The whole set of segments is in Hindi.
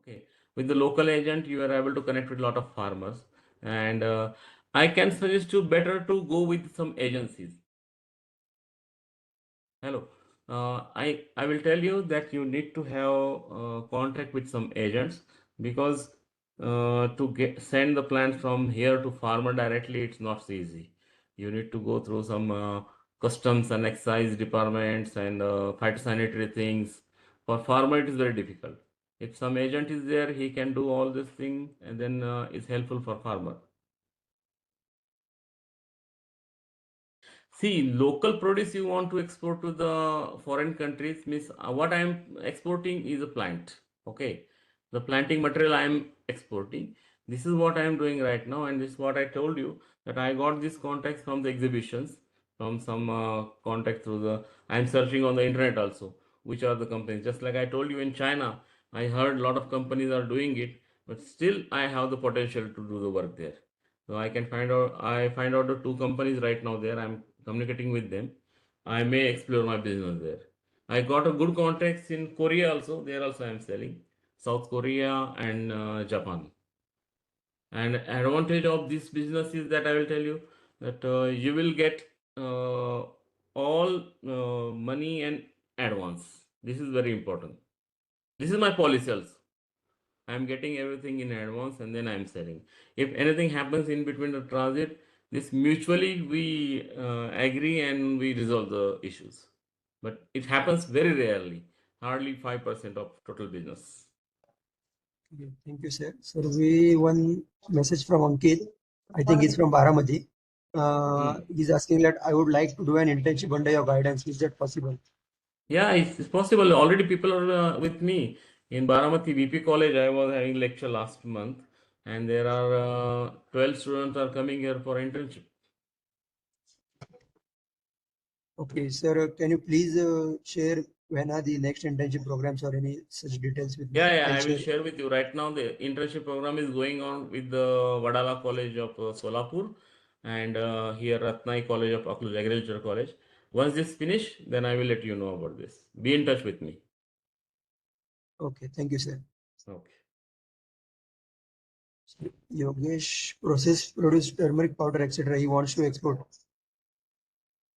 Okay, with the local agent, you are able to connect with a lot of farmers, and I can suggest you better to go with some agencies. Hello, I will tell you that you need to have contact with some agents because to get send the plant from here to farmer directly, it's not so easy. You need to go through some customs and excise departments and phytosanitary things. For farmer, it is very difficult. If some agent is there, he can do all this thing, and then it's helpful for farmer. See, local produce you want to export to the foreign countries means what I am exporting is a plant. Okay, the planting material I am exporting. This is what I am doing right now, and this is what I told you that I got these contacts from the exhibitions, from some contact through the. I am searching on the internet also, which are the companies. Just like I told you in China, I heard a lot of companies are doing it, but still I have the potential to do the work there. So I can find out. I find out the two companies right now there. I'm communicating with them. I may explore my business there. I got a good contacts in Korea also. There also I am selling South Korea and Japan. And advantage of this business is that I will tell you that you will get all money and advance. This is very important. This is my policy also. I am getting everything in advance and then I am selling. If anything happens in between the transit, this mutually we agree and we resolve the issues. But it happens very rarely, hardly 5% of total business. Okay, thank you, sir. So we one message from Ankit. I think he's from Baramati. He's asking that I would like to do an internship under your guidance. Is that possible? Yeah, it's possible. Already people are with me. In Baramati VP College, I was having lecture last month, and there are 12 students are coming here for internship. Okay, sir. Can you please share when are the next internship programs or any such details with me? Yeah, I'll I will share. share with you. Right now, the internship program is going on with the Vadala College of Solapur and here Ratnai College of Akloj, Agriculture College. Once this finish, then I will let you know about this. Be in touch with me. Okay, thank you, sir. Okay. Yogesh processed produced turmeric powder, etc. He wants to export.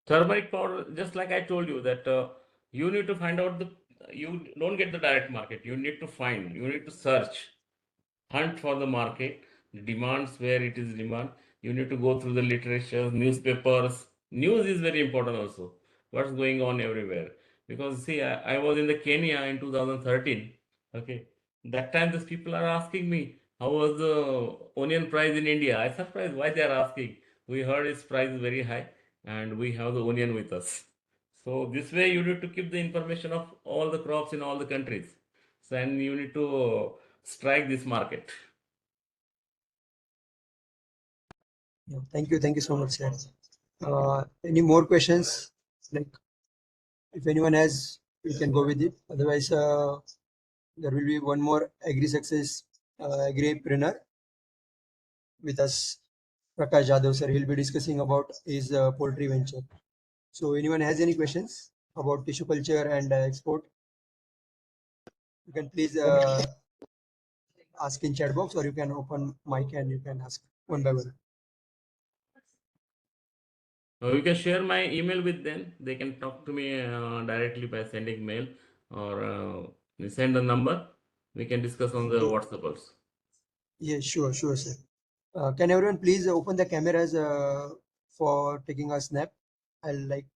Turmeric powder, just like I told you that you need to find out you don't get the direct market. You need to find, you need to search, hunt for the market, the demands where it is demand. You need to go through the literature, newspapers. News is very important also. What's going on everywhere? Because see, I was in the Kenya in 2013. Okay, that time these people are asking me how was the onion price in India. I surprised why they are asking. We heard its price is very high, and we have the onion with us. So this way you need to keep the information of all the crops in all the countries. So and you need to strike this market. Yeah, thank you so much, sir. Any more questions? Like, if anyone has, you can go with it. Otherwise, there will be one more agri success agripreneur with us, Prakash Jadhav, sir. He'll be discussing about his poultry venture. So, anyone has any questions about tissue culture and export? You can please ask in chat box, or you can open mic and you can ask one by one. You can share my email with them. They can talk to me directly by sending mail or send a number. We can discuss on the WhatsApp also. Yes, sure, sir. Can everyone please open the cameras for taking a snap? I'll like.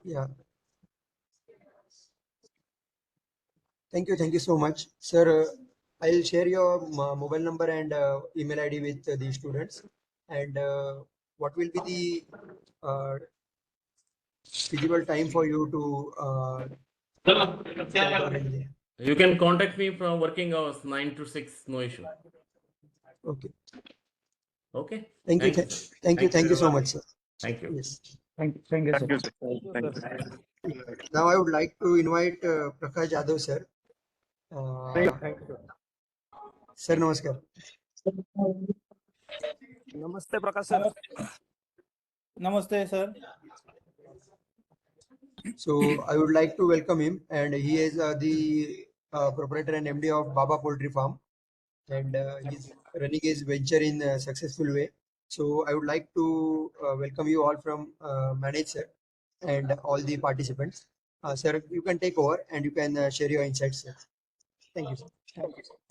Yeah. Thank you so much, sir. I'll share your mobile number and email ID with the students. And what will be the feasible time for you to start or anything? You can contact me from working hours 9 to 6, no issue. Okay. Okay. Thank you. Thank you very so much, sir. Thank you. Yes. Thank you, sir. Now I would like to invite Prakash Jadhav, sir. Thank you. Sir नमस्कार. नमस्ते प्रकाश sir. Namaste, sir. So I would like to welcome him, and he is the proprietor and MD of Baba Poultry Farm, and he's running his venture in a successful way. So I would like to welcome you all from manager and all the participants. Sir, you can take over and you can share your insights, sir. Thank you, sir.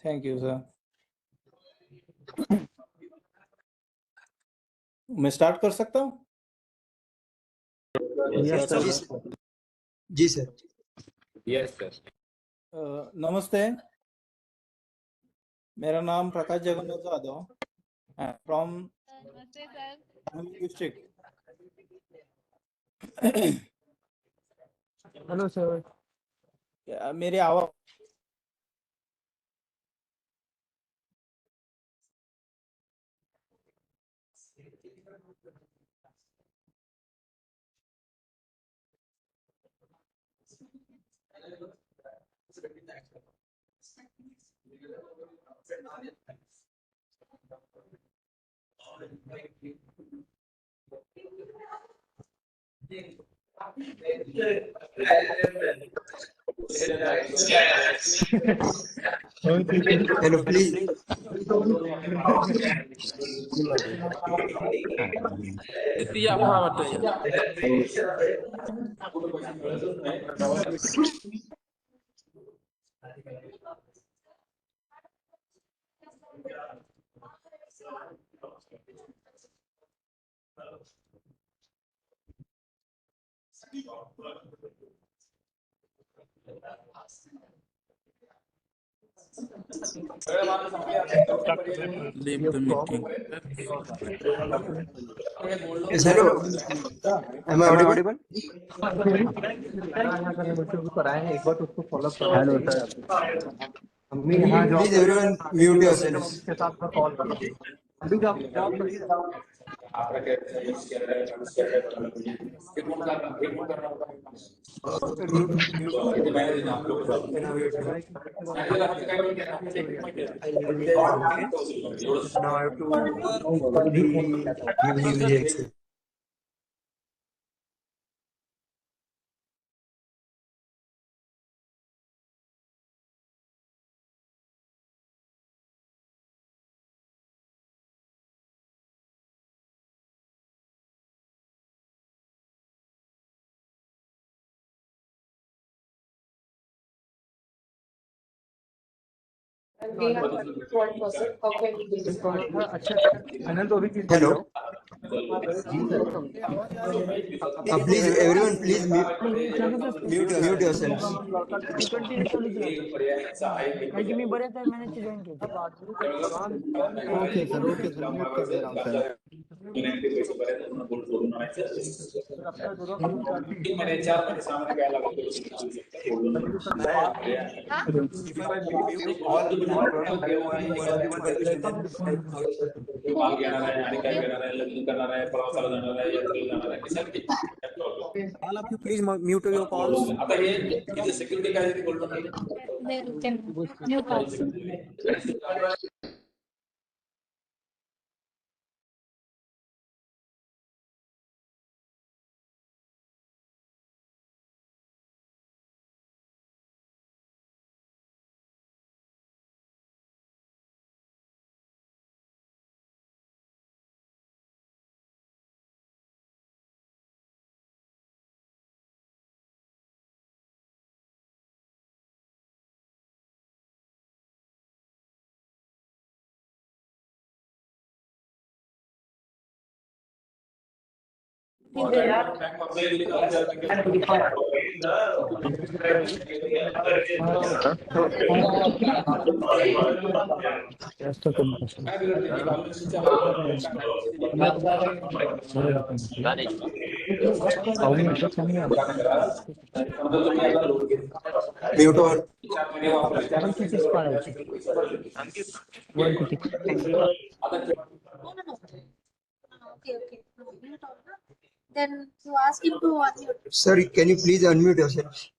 Thank you, sir. मैं स्टार्ट कर सकता हूँ? Yes, sir. जी सर. Yes, sir. नमस्ते. मेरा नाम प्रकाश Jagannath Jadhav. I'm from district. Hello, sir. मेरी आवाज Hello, please. Leave the meeting. Yes, hello. Am I audible? Hello, sir. Please everyone mute yourselves. Now I have to give him the access. And we have one person. How can we do this? Hello. Please everyone please mute yourselves. Okay, sir. Mute कर दे रहा हूँ, sir. All of you, please mute your calls. New calls. Mute on. Okay. Then you ask him to unmute. Sir, can you please unmute yourselves?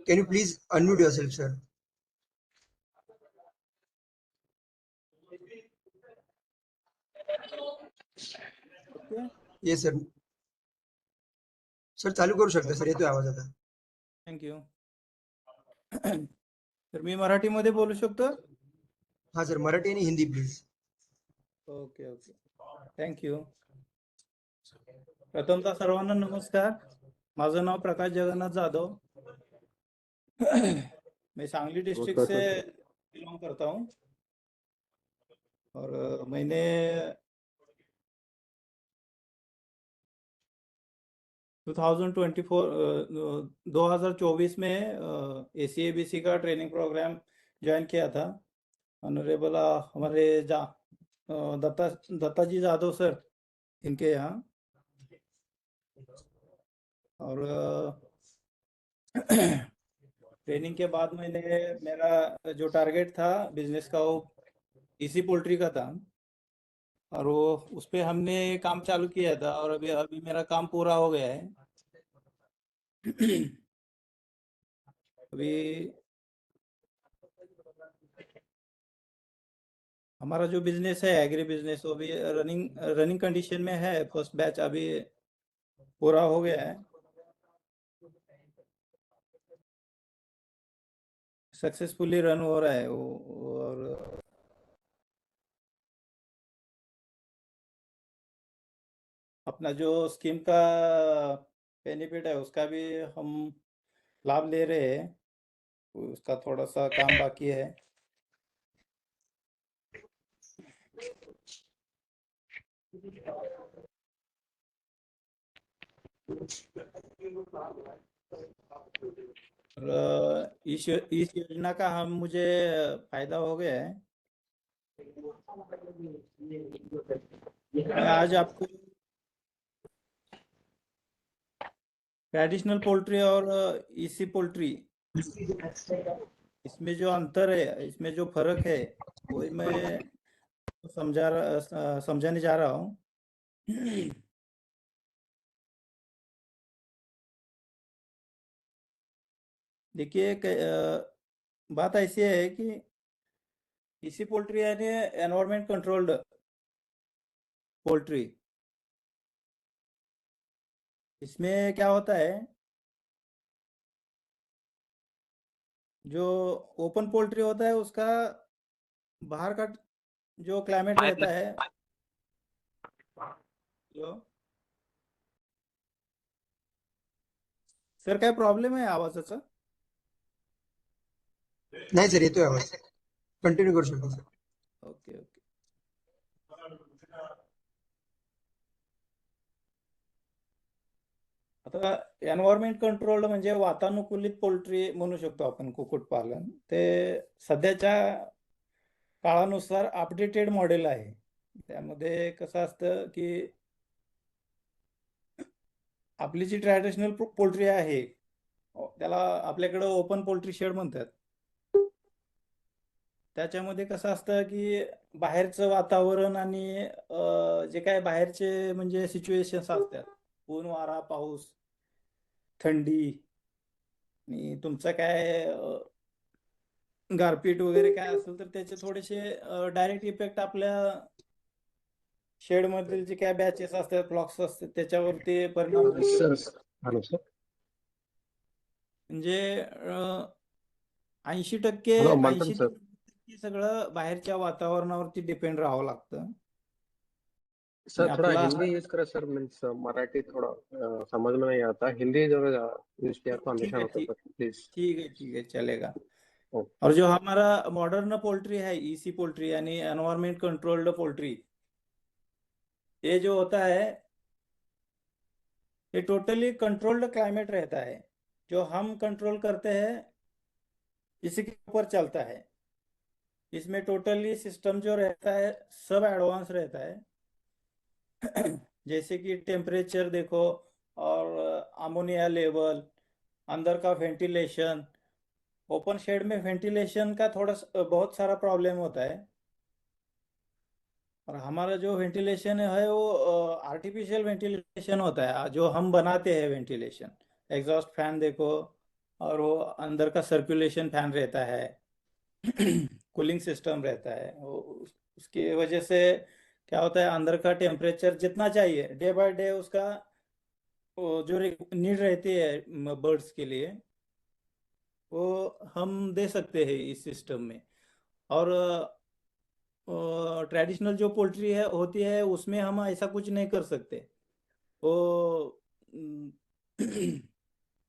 Can you please unmute yourself, sir? Okay Yes, sir. Sir चालू करू शकता सर, येतोय आवाज आता. थँक्यू. तर मी मराठीमध्ये बोलू शकतो. हा सर, मराठी आणि Hindi please. Okay okay thank you. प्रथमतः सर्वांना नमस्कार. माझं नाव प्रकाश जगन्नाथ जाधव. मैं सांगली डिस्ट्रिक्ट से बिलोंग करता हूँ और मैंने 2024 में ACABC का ट्रेनिंग प्रोग्राम ज्वाइन किया था. ऑनरेबल हमारे दत्ताजी जाधव सर इनके यहाँ. और ट्रेनिंग के बाद मैंने मेरा जो टारगेट था बिजनेस का वो इसी पोल्ट्री का था और वो उस पे हमने काम चालू किया था और अभी मेरा काम पूरा हो गया है. अभी हमारा जो बिजनेस है एग्री बिजनेस वो भी रनिंग कंडीशन में है. फर्स्ट बैच अभी पूरा हो गया है. सक्सेसफुली रन हो रहा है वो. और अपना जो स्कीम का बेनिफिट है उसका भी हम लाभ ले रहे हैं. उसका थोड़ा सा काम बाकी है. और इस योजना का मुझे फायदा हो गया है. मैं आज आपको ट्रेडिशनल पोल्ट्री और इसी पोल्ट्री इसमें जो अंतर है, इसमें जो फर्क है वही मैं समझाने जा रहा हूँ. देखिए बात ऐसी है कि इसी पोल्ट्री यानी एनवायरमेंट कंट्रोल्ड पोल्ट्री. इसमें क्या होता है, जो ओपन पोल्ट्री होता है उसका बाहर का जो क्लाइमेट रहता है, जो सर काय प्रॉब्लेम आहे आवाजाचा? नाही सर, येतोय आवाज. कंटिन्यू करू शकता सर. Okay okay. आता एन्व्हायरमेंट कंट्रोल्ड म्हणजे वातानुकूलित पोल्ट्री म्हणू शकतो आपण कुक्कुटपालन. ते सध्याच्या काळानुसार अपडेटेड मॉडेल आहे. त्यामध्ये कसं असतं की आपली जी ट्रॅडिशनल पोल्ट्री आहे त्याला आपल्याकडे ओपन पोल्ट्री शेड म्हणतात. त्याच्यामध्ये कसं असतं की बाहेरचं वातावरण आणि जे काय बाहेरचे म्हणजे सिच्युएशन्स असतात, ऊन वारा पाऊस थंडी आणि तुमचं काय गारपीट वगैरे काय असेल तर त्याचे थोडेसे डायरेक्ट इफेक्ट आपल्या शेड मधील जे काय बॅचेस असतात फ्लॉक्स असतात त्याच्यावरती परिणाम होतो. म्हणजे 80% सगळं बाहेरच्या वातावरणावरती डिपेंड राहावं लागतं. सर थोड़ा हिंदी यूज करें सर. मीन्स मराठी थोड़ा समझ में नहीं आता. हिंदी जरूर यूज किया तो हमेशा होता सर प्लीज. ठीक है चलेगा. ओके. और जो हमारा मॉडर्न पोल्ट्री है इसी पोल्ट्री यानी एनवायरमेंट कंट्रोल्ड पोल्ट्री, ये जो होता है ये टोटली कंट्रोल्ड क्लाइमेट रहता है. जो हम कंट्रोल करते हैं इसी के ऊपर चलता है. इसमें टोटली सिस्टम जो रहता है सब एडवांस रहता है. जैसे कि टेम्परेचर देखो और अमोनिया लेवल अंदर का वेंटिलेशन। ओपन शेड में वेंटिलेशन का बहुत सारा प्रॉब्लम होता है, और हमारा जो वेंटिलेशन है वो आर्टिफिशियल वेंटिलेशन होता है, जो हम बनाते हैं वेंटिलेशन। एग्जॉस्ट फैन देखो, और वो अंदर का सर्कुलेशन फैन रहता है, कूलिंग सिस्टम रहता है। उसकी वजह से क्या होता है, अंदर का टेम्परेचर जितना चाहिए डे बाय डे उसका जो नीड रहती है बर्ड्स के लिए, वो हम दे सकते हैं इस सिस्टम में। और ट्रेडिशनल जो पोल्ट्री है होती है उसमें हम ऐसा कुछ नहीं कर सकते। वो अम,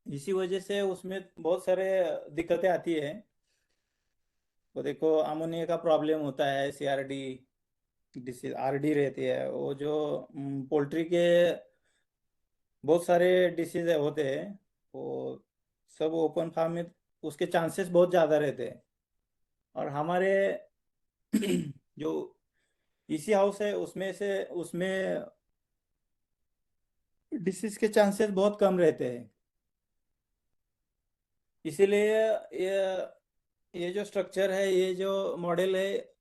इसी वजह से उसमें बहुत सारे दिक्कतें आती है। वो देखो अमोनिया का प्रॉब्लम होता है, CRD डिसीज, RD रहती है, वो जो पोल्ट्री के बहुत सारे डिसीज होते हैं, वो सब ओपन फार्म में उसके चांसेस बहुत ज़्यादा रहते हैं। और हमारे जो इसी हाउस है उसमें डिसीज के चांसेस बहुत कम रहते हैं। इसीलिए ये जो स्ट्रक्चर है, ये जो मॉडल है,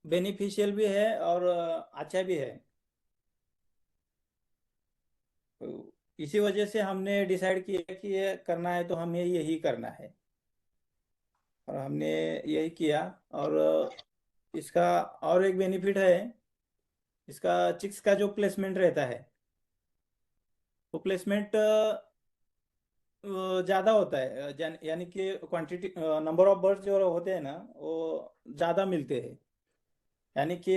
बेनिफिशियल भी है और अच्छा भी है। तो इसी वजह से हमने डिसाइड किया कि ये करना है तो हमें यही करना है, और हमने यही किया। और इसका और एक बेनिफिट है, इसका चिक्स का जो प्लेसमेंट रहता है, वो प्लेसमेंट ज़्यादा होता है, यानी कि क्वांटिटी, नंबर ऑफ बर्ड्स जो होते हैं ना वो ज़्यादा मिलते हैं। यानी कि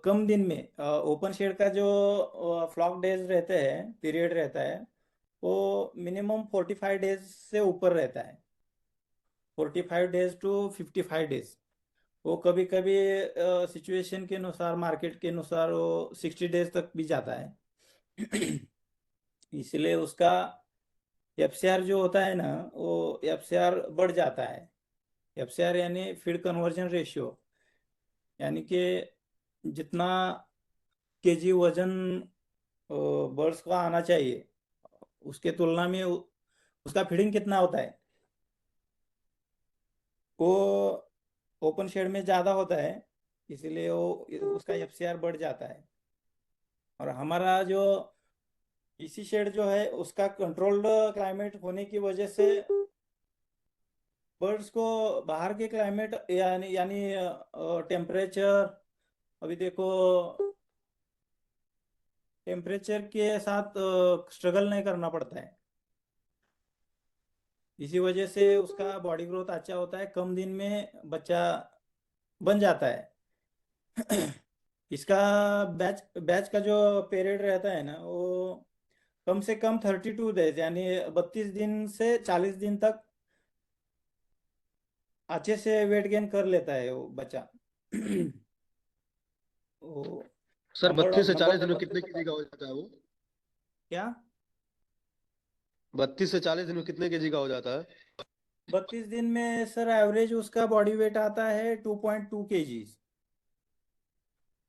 कम दिन में ओपन शेड का जो फ्लॉक डेज रहते हैं, पीरियड रहता है, वो मिनिमम 45 डेज से ऊपर रहता है। 45 डेज टू 55 डेज। वो कभी कभी सिचुएशन के अनुसार, मार्केट के अनुसार वो 60 डेज तक भी जाता है। इसलिए उसका FCR जो होता है ना, वो FCR बढ़ जाता है। FCR यानी फीड कन्वर्जन रेशियो, यानी कि जितना केजी वजन बर्ड्स का आना चाहिए उसके तुलना में उसका फीडिंग कितना होता है, वो ओपन शेड में ज़्यादा होता है। इसीलिए वो उसका FCR बढ़ जाता है। और हमारा जो इसी शेड जो है उसका कंट्रोल्ड क्लाइमेट होने की वजह से बर्ड्स को बाहर के क्लाइमेट यानी यानी टेम्परेचर, अभी देखो टेम्परेचर के साथ स्ट्रगल नहीं करना पड़ता है। इसी वजह से उसका बॉडी ग्रोथ अच्छा होता है, कम दिन में बच्चा बन जाता है। इसका बैच बैच का जो पीरियड रहता है ना, वो कम से कम 32 डेज, यानी 32 दिन से 40 दिन तक अच्छे से वेट गेन कर लेता है वो बच्चा। वो सर नंबर 32 से 40 दिन में नंबर कितने केजी का हो जाता है वो? क्या? 32 से 40 दिन में कितने केजी का हो जाता है? 32 दिन में सर एवरेज उसका बॉडी वेट आता है 2.2 kg।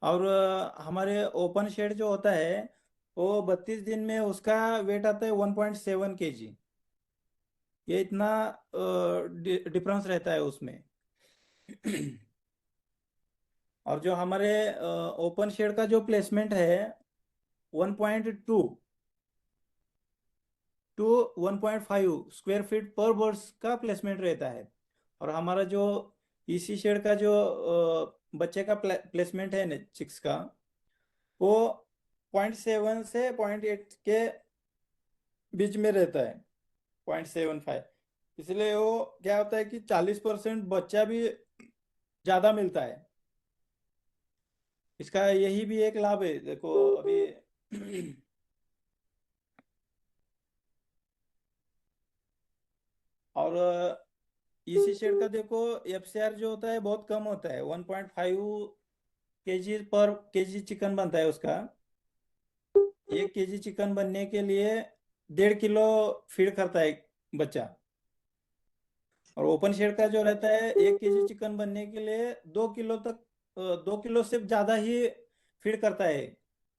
और हमारे ओपन शेड जो होता है वो 32 दिन में उसका वेट आता है 1.7 kg। ये इतना डिफरेंस रहता है उसमें। और जो हमारे ओपन शेड का जो प्लेसमेंट है 1.2 टू 1.5 स्क्वायर फीट पर बर्ड्स का प्लेसमेंट रहता है। और हमारा जो इसी शेड का जो बच्चे का प्लेसमेंट है ना चिक्स का, वो 0.7 से 0.8 के बीच में रहता है, 0.75। इसलिए वो क्या होता है कि 40% बच्चा भी ज़्यादा मिलता है। इसका यही भी एक लाभ है, देखो अभी और इसी शेड का देखो FCR जो होता है बहुत कम होता है, 1.5 kg पर केजी चिकन बनता है उसका। 1 kg चिकन बनने के लिए 1.5 किलो फीड करता है बच्चा। और ओपन शेड का जो रहता है 1 kg चिकन बनने के लिए 2 किलो तक, 2 किलो से ज्यादा ही फीड करता है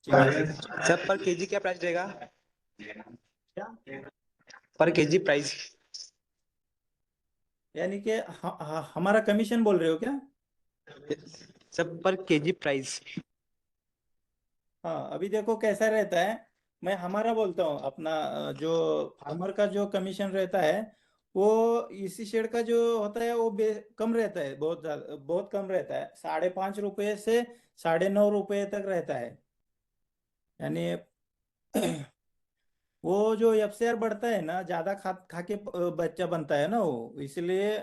चिकन। सर पर केजी क्या प्राइस रहेगा? क्या? पर केजी प्राइस। यानी कि हमारा कमीशन बोल रहे हो क्या? सब पर केजी प्राइस। हाँ, अभी देखो कैसा रहता है, मैं हमारा बोलता हूँ अपना। जो फार्मर का जो कमीशन रहता है, वो इसी शेड का जो होता है वो कम रहता है, बहुत ज्यादा, बहुत कम रहता है, 5.5 रुपये से 9.5 रुपये तक रहता है। यानी वो जो एफसीआर बढ़ता है ना, ज्यादा खा खा के बच्चा बनता है ना वो, इसलिए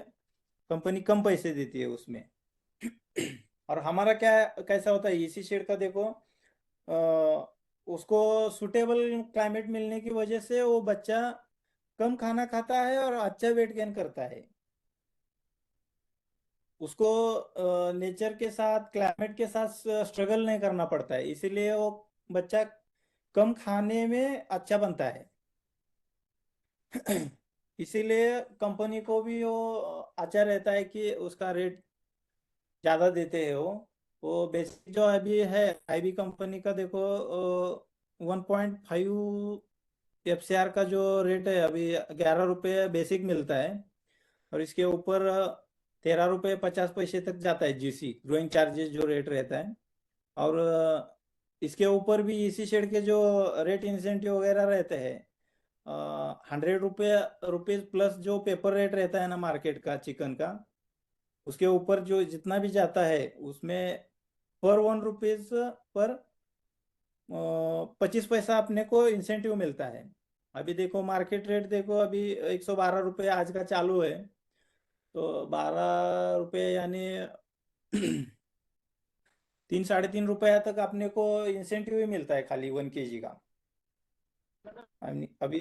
कंपनी कम पैसे देती है उसमें। और हमारा क्या कैसा होता है इसी शेड का, देखो उसको सुटेबल क्लाइमेट मिलने की वजह से वो बच्चा कम खाना खाता है और अच्छा वेट गेन करता है। उसको नेचर के साथ, क्लाइमेट के साथ स्ट्रगल नहीं करना पड़ता है, इसीलिए वो बच्चा कम खाने में अच्छा बनता है। इसीलिए कंपनी को भी वो अच्छा रहता है कि उसका रेट ज़्यादा देते हैं वो बेसिक जो अभी है आईबी कंपनी का, देखो 1.5 एफसीआर का जो रेट है अभी 11 रुपये बेसिक मिलता है। और इसके ऊपर 13 रुपये 50 पैसे तक जाता है जीसी, ग्रोइंग चार्जेस जो रेट रहता है। और इसके ऊपर भी इसी शेड के जो रेट इंसेंटिव वगैरह रहते हैं, 100 रुपये प्लस जो पेपर रेट रहता है ना मार्केट का चिकन का, उसके ऊपर जो जितना भी जाता है उसमें पर 1 रुपीज पर 25 पैसा अपने को इंसेंटिव मिलता है। अभी देखो मार्केट रेट देखो, अभी 112 रुपये आज का चालू है, तो 12 रुपये यानी 3 साढ़े 3 रुपया तक अपने को इंसेंटिव ही मिलता है खाली 1 kg का। अभी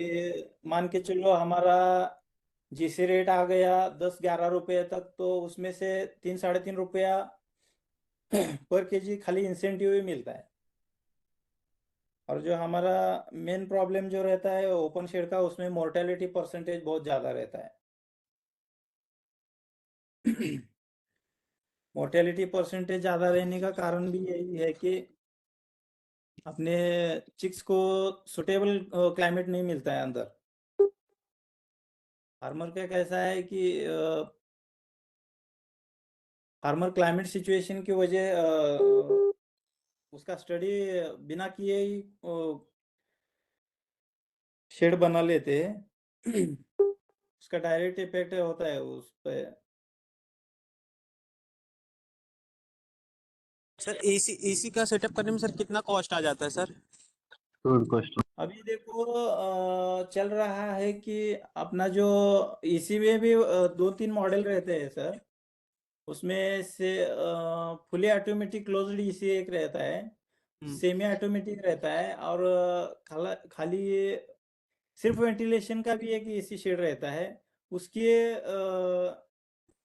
मान के चलो हमारा जीसी रेट आ गया 10-11 रुपये तक, तो उसमें से 3 साढ़े 3 रुपया पर केजी खाली इंसेंटिव ही मिलता है। और जो हमारा मेन प्रॉब्लम जो रहता है ओपन शेड का, उसमें मोर्टेलिटी परसेंटेज बहुत ज़्यादा रहता है। मोर्टेलिटी परसेंटेज ज़्यादा रहने का कारण भी यही है कि अपने चिक्स को सुटेबल क्लाइमेट नहीं मिलता है अंदर। फार्मर का कैसा है कि फार्मर क्लाइमेट सिचुएशन की वजह उसका स्टडी बिना किए ही शेड बना लेते हैं। उसका डायरेक्ट इफेक्ट होता है उस पर। सर एसी एसी का सेटअप करने में सर कितना कॉस्ट आ जाता है सर? Good question. अभी देखो चल रहा है कि अपना जो इसी में भी 2-3 मॉडल रहते हैं सर। उसमें से फुली ऑटोमेटिक क्लोज्ड इसी एक रहता है, सेमी ऑटोमेटिक रहता है, और खाली सिर्फ वेंटिलेशन का भी एक एसी शेड रहता है। उसके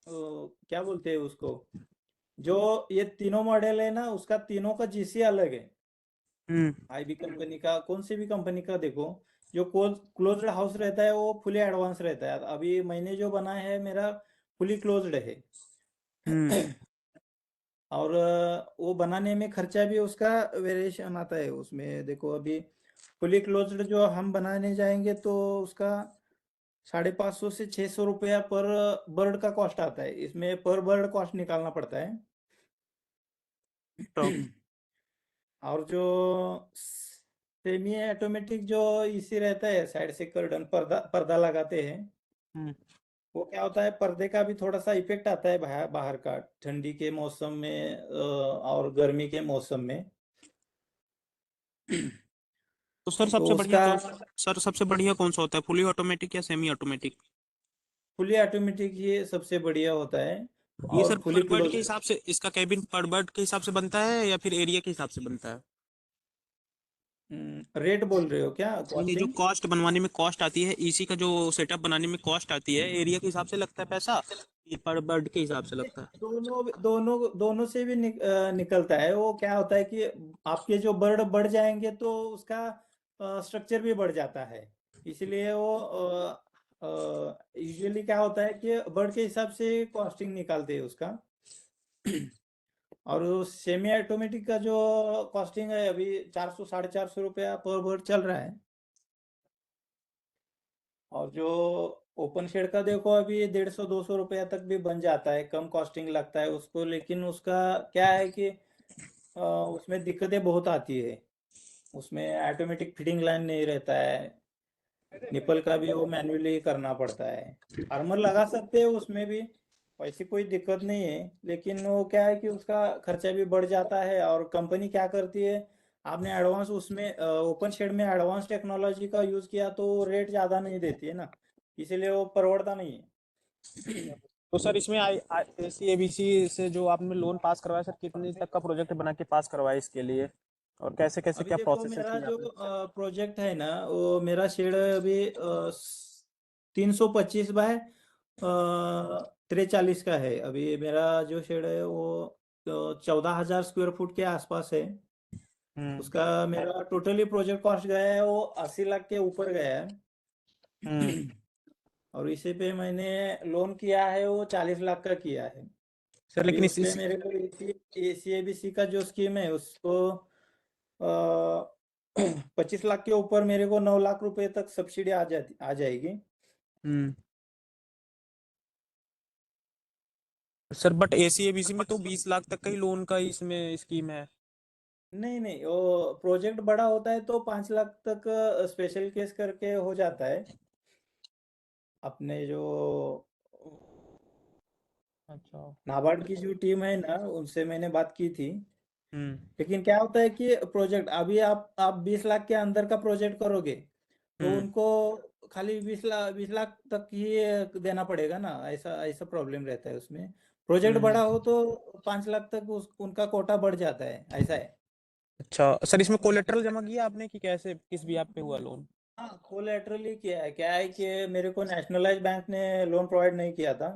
क्या बोलते हैं उसको, जो ये तीनों मॉडल है ना, उसका तीनों का जीसी अलग है। आईबी कंपनी का, कौन सी भी कंपनी का देखो, जो क्लोज्ड हाउस रहता है वो फुली एडवांस रहता है। अभी मैंने जो बनाया है मेरा फुली क्लोज्ड है। और वो बनाने में खर्चा भी उसका वेरिएशन आता है उसमें। देखो अभी फुली क्लोज्ड जो हम बनाने जाएंगे तो उसका 550 से 600 रुपया पर बर्ड का कॉस्ट आता है, इसमें पर बर्ड कॉस्ट निकालना पड़ता है। और जो सेमी ऑटोमेटिक जो इसी रहता है साइड से कर्डन पर्दा पर्दा लगाते हैं, वो क्या होता है, पर्दे का भी थोड़ा सा इफेक्ट आता है बाहर का, ठंडी के मौसम में और गर्मी के मौसम में। तो सर तो उसका सबसे बढ़िया कौन सा होता है, फुली ऑटोमेटिक या सेमी ऑटोमेटिक? फुली ऑटोमेटिक ये सबसे बढ़िया होता है। ये और सर फुली पर बर्ड के क्लोज हिसाब से, इसका कैबिन पर बर्ड के हिसाब से बनता है या फिर एरिया के हिसाब से बनता है? रेट बोल रहे हो क्या, ये जो कॉस्टिंग? कॉस्ट बनवाने में कॉस्ट आती है, इसी का जो सेटअप बनाने में कॉस्ट आती है, एरिया के हिसाब से लगता है पैसा, ये पर बर्ड के हिसाब से लगता है? दोनों दोनों दोनों से भी निकलता है। वो क्या होता है कि आपके जो बर्ड बढ़ जाएंगे तो उसका स्ट्रक्चर भी बढ़ जाता है। इसलिए वो यूजुअली क्या होता है कि बर्ड के हिसाब से कॉस्टिंग निकालते हैं उसका। और सेमी ऑटोमेटिक का जो कॉस्टिंग है अभी 400 450 रुपया पर बर्ड चल रहा है। और जो ओपन शेड का देखो अभी 150-200 रुपया तक भी बन जाता है, कम कॉस्टिंग लगता है उसको, लेकिन उसका क्या है कि उसमें दिक्कतें बहुत आती है। उसमें ऑटोमेटिक फीडिंग लाइन नहीं रहता है, निपल का भी वो मैन्युअली करना पड़ता है। फार्मर लगा सकते हैं उसमें भी, वैसी कोई दिक्कत नहीं है, लेकिन वो क्या है कि उसका खर्चा भी बढ़ जाता है। और कंपनी क्या करती है, आपने एडवांस उसमें ओपन शेड में एडवांस टेक्नोलॉजी का यूज़ किया तो रेट ज़्यादा नहीं देती है ना, इसीलिए वो परवड़ता नहीं है। तो सर इसमें आई एसी एबीसी से जो आपने लोन पास करवाया सर, कितने तक का प्रोजेक्ट बना के पास करवाया इसके लिए, और कैसे कैसे अभी क्या देखो प्रोसेस मेरा की जो आपने? प्रोजेक्ट है ना, वो मेरा शेड अभी 325 बाय 43 का है। अभी मेरा जो शेड है वो 14,000 स्क्वायर फुट के आसपास है। हम्म। उसका मेरा टोटली प्रोजेक्ट कॉस्ट गया है वो 80 लाख के ऊपर गया हम्म। है। और इसी पे मैंने लोन किया है वो 40 लाख का किया है। सर अभी लेकिन उस पे मेरे को एसीएबीसी का जो स्कीम है उसको 25 लाख के ऊपर मेरे को 9 लाख रुपए तक सब्सिडी आ जाएगी। हम्म। सर बट एसी एबीसी में तो 20 लाख तक का ही लोन का इसमें स्कीम है। नहीं नहीं, वो प्रोजेक्ट बड़ा होता है तो 5 लाख तक स्पेशल केस करके हो जाता है। अपने जो अच्छा। नाबार्ड की जो टीम है ना, उनसे मैंने बात की थी। हम्म। लेकिन क्या होता है कि प्रोजेक्ट अभी आप 20 लाख के अंदर का प्रोजेक्ट करोगे तो हम्म। उनको खाली 20 लाख तक ही देना पड़ेगा ना, ऐसा ऐसा प्रॉब्लम रहता है उसमें। प्रोजेक्ट हम्म। बड़ा हो तो 5 लाख तक उनका कोटा बढ़ जाता है, ऐसा है। अच्छा सर, इसमें कोलेट्रल जमा किया आपने कि कैसे, किस भी आप पे हुआ लोन? हाँ, कोलैटरली किया है। क्या है कि मेरे को नेशनलाइज बैंक ने लोन प्रोवाइड नहीं किया था,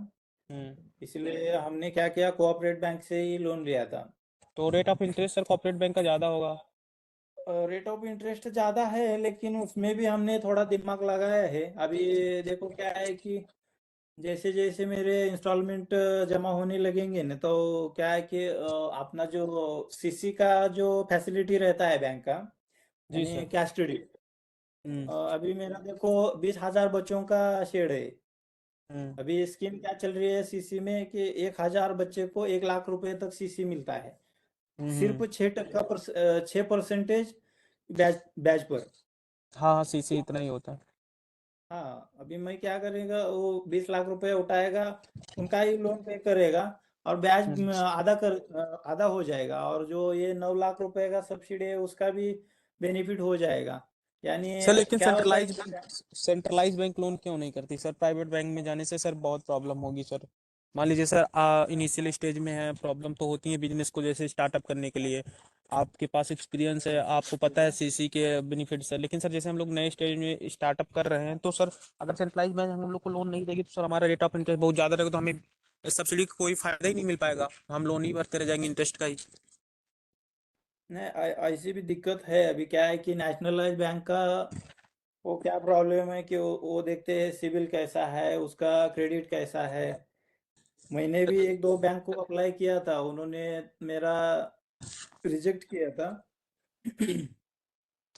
हम्म। इसलिए हमने क्या किया, कोऑपरेट बैंक से ही लोन लिया था। तो rate of interest sir corporate bank का ज़्यादा होगा? रेट ऑफ इंटरेस्ट ज़्यादा है, लेकिन उसमें भी हमने थोड़ा दिमाग लगाया है। अभी देखो क्या है कि जैसे जैसे मेरे इंस्टॉलमेंट जमा होने लगेंगे ना, तो क्या है कि अपना जो सीसी का जो फैसिलिटी रहता है बैंक का, जी यानी सर। कैस्टडी, हम्म। अभी मेरा देखो 20,000 बच्चों का शेड है। हम्म। अभी स्कीम क्या चल रही है सीसी में कि 1,000 बच्चे को 1 लाख रुपए तक सीसी मिलता है, सिर्फ हम्म। 6% ब्याज ब्याज पर। हाँ हाँ, सीसी इतना ही होता है। हाँ, अभी मैं क्या करेगा, वो 20 लाख रुपए उठाएगा, उनका ही लोन पे करेगा, और ब्याज हम्म। आधा हो जाएगा। और जो ये 9 लाख रुपए का सब्सिडी है उसका भी बेनिफिट हो जाएगा। यानी सर लेकिन क्या होता है सेंट्रलाइज बैंक लोन क्यों नहीं करती सर? प्राइवेट बैंक में जाने से सर बहुत प्रॉब्लम होगी सर। मान लीजिए सर इनिशियल स्टेज में है, प्रॉब्लम तो होती है बिजनेस को जैसे स्टार्टअप करने के लिए। आपके पास एक्सपीरियंस है, आपको पता है सीसी के बेनिफिट्स है, लेकिन सर जैसे हम लोग नए स्टेज में स्टार्टअप कर रहे हैं तो सर अगर सेंट्रलाइज बैंक हम लोग को लोन नहीं देगी तो सर हमारा रेट ऑफ इंटरेस्ट बहुत ज़्यादा रहेगा, तो हमें सब्सिडी का कोई फायदा ही नहीं मिल पाएगा, हम लोन ही भरते रह जाएंगे इंटरेस्ट का ही। नहीं, ऐसी भी दिक्कत है। अभी क्या है कि नेशनलाइज बैंक का वो क्या प्रॉब्लम है कि वो देखते हैं सिविल कैसा है, उसका क्रेडिट कैसा है। मैंने भी एक दो बैंक को अप्लाई किया था, उन्होंने मेरा रिजेक्ट किया था।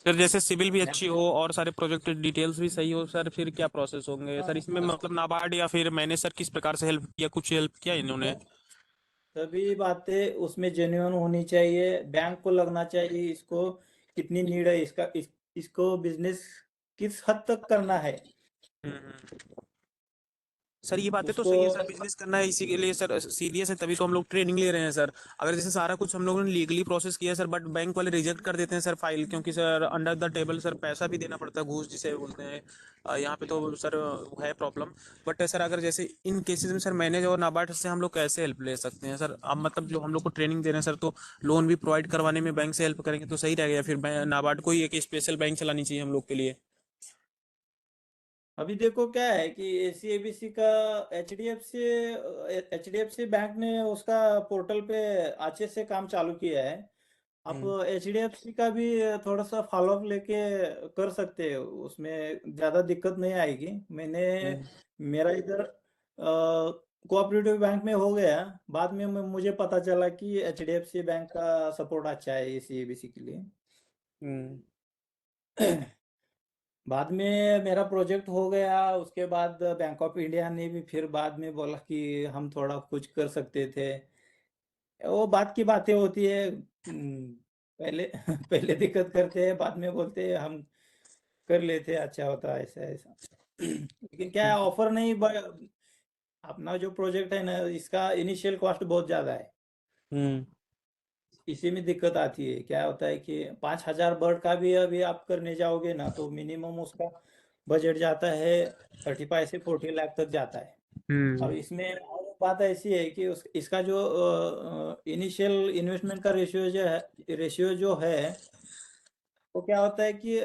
सर जैसे सिविल भी अच्छी हो और सारे प्रोजेक्ट डिटेल्स भी सही हो सर, फिर क्या प्रोसेस होंगे सर हाँ इसमें, हाँ, मतलब नाबार्ड या फिर मैंने सर किस प्रकार से हेल्प किया, कुछ हेल्प किया इन्होंने? सभी बातें उसमें जेन्युइन होनी चाहिए, बैंक को लगना चाहिए इसको कितनी नीड है, इसको बिजनेस किस हद तक करना है सर ये बातें तो उसको। सही है सर, बिजनेस करना है इसी के लिए सर सीरियस है, तभी तो हम लोग ट्रेनिंग ले रहे हैं सर। अगर जैसे सारा कुछ हम लोगों ने लीगली प्रोसेस किया सर, बट बैंक वाले रिजेक्ट कर देते हैं सर फाइल, क्योंकि sir under the table sir पैसा भी देना पड़ता है, घूस जिसे बोलते हैं। यहाँ पे तो सर है प्रॉब्लम। बट सर अगर जैसे इन केसेस में सर मैनेज और नाबार्ड से हम लोग कैसे हेल्प ले सकते हैं सर? अब मतलब जो हम लोग को ट्रेनिंग दे रहे हैं सर, तो लोन भी प्रोवाइड करवाने में बैंक से हेल्प करेंगे तो सही रहेगा, या फिर नाबार्ड को ही एक स्पेशल बैंक चलानी चाहिए हम लोग के लिए? अभी देखो क्या है कि एसीएबीसी का एचडीएफसी बैंक ने उसका पोर्टल पे अच्छे से काम चालू किया है। आप हम्म। एचडीएफसी का भी थोड़ा सा फॉलोअप लेके कर सकते हो, उसमें ज़्यादा दिक्कत नहीं आएगी। मैंने हम्म। मेरा इधर कोऑपरेटिव बैंक में हो गया, बाद में मुझे पता चला कि एचडीएफसी बैंक का सपोर्ट अच्छा है एसीएबीसी के लिए। हम्म। बाद में मेरा प्रोजेक्ट हो गया, उसके बाद बैंक ऑफ इंडिया ने भी फिर बाद में बोला कि हम थोड़ा कुछ कर सकते थे। वो बात की बातें होती है। पहले पहले दिक्कत करते हैं, बाद में बोलते हैं हम कर लेते, अच्छा होता ऐसा ऐसा। लेकिन क्या है, ऑफर नहीं अपना जो प्रोजेक्ट है ना, इसका इनिशियल कॉस्ट बहुत ज़्यादा है। हम्म इसी में दिक्कत आती है। क्या होता है कि 5,000 बर्ड का भी अभी आप करने जाओगे ना, तो मिनिमम उसका बजट जाता है 35 से 40 लाख तक जाता है। और इसमें और एक बात ऐसी है कि इसका जो इनिशियल इन्वेस्टमेंट का रेशियो जो है, वो क्या होता है कि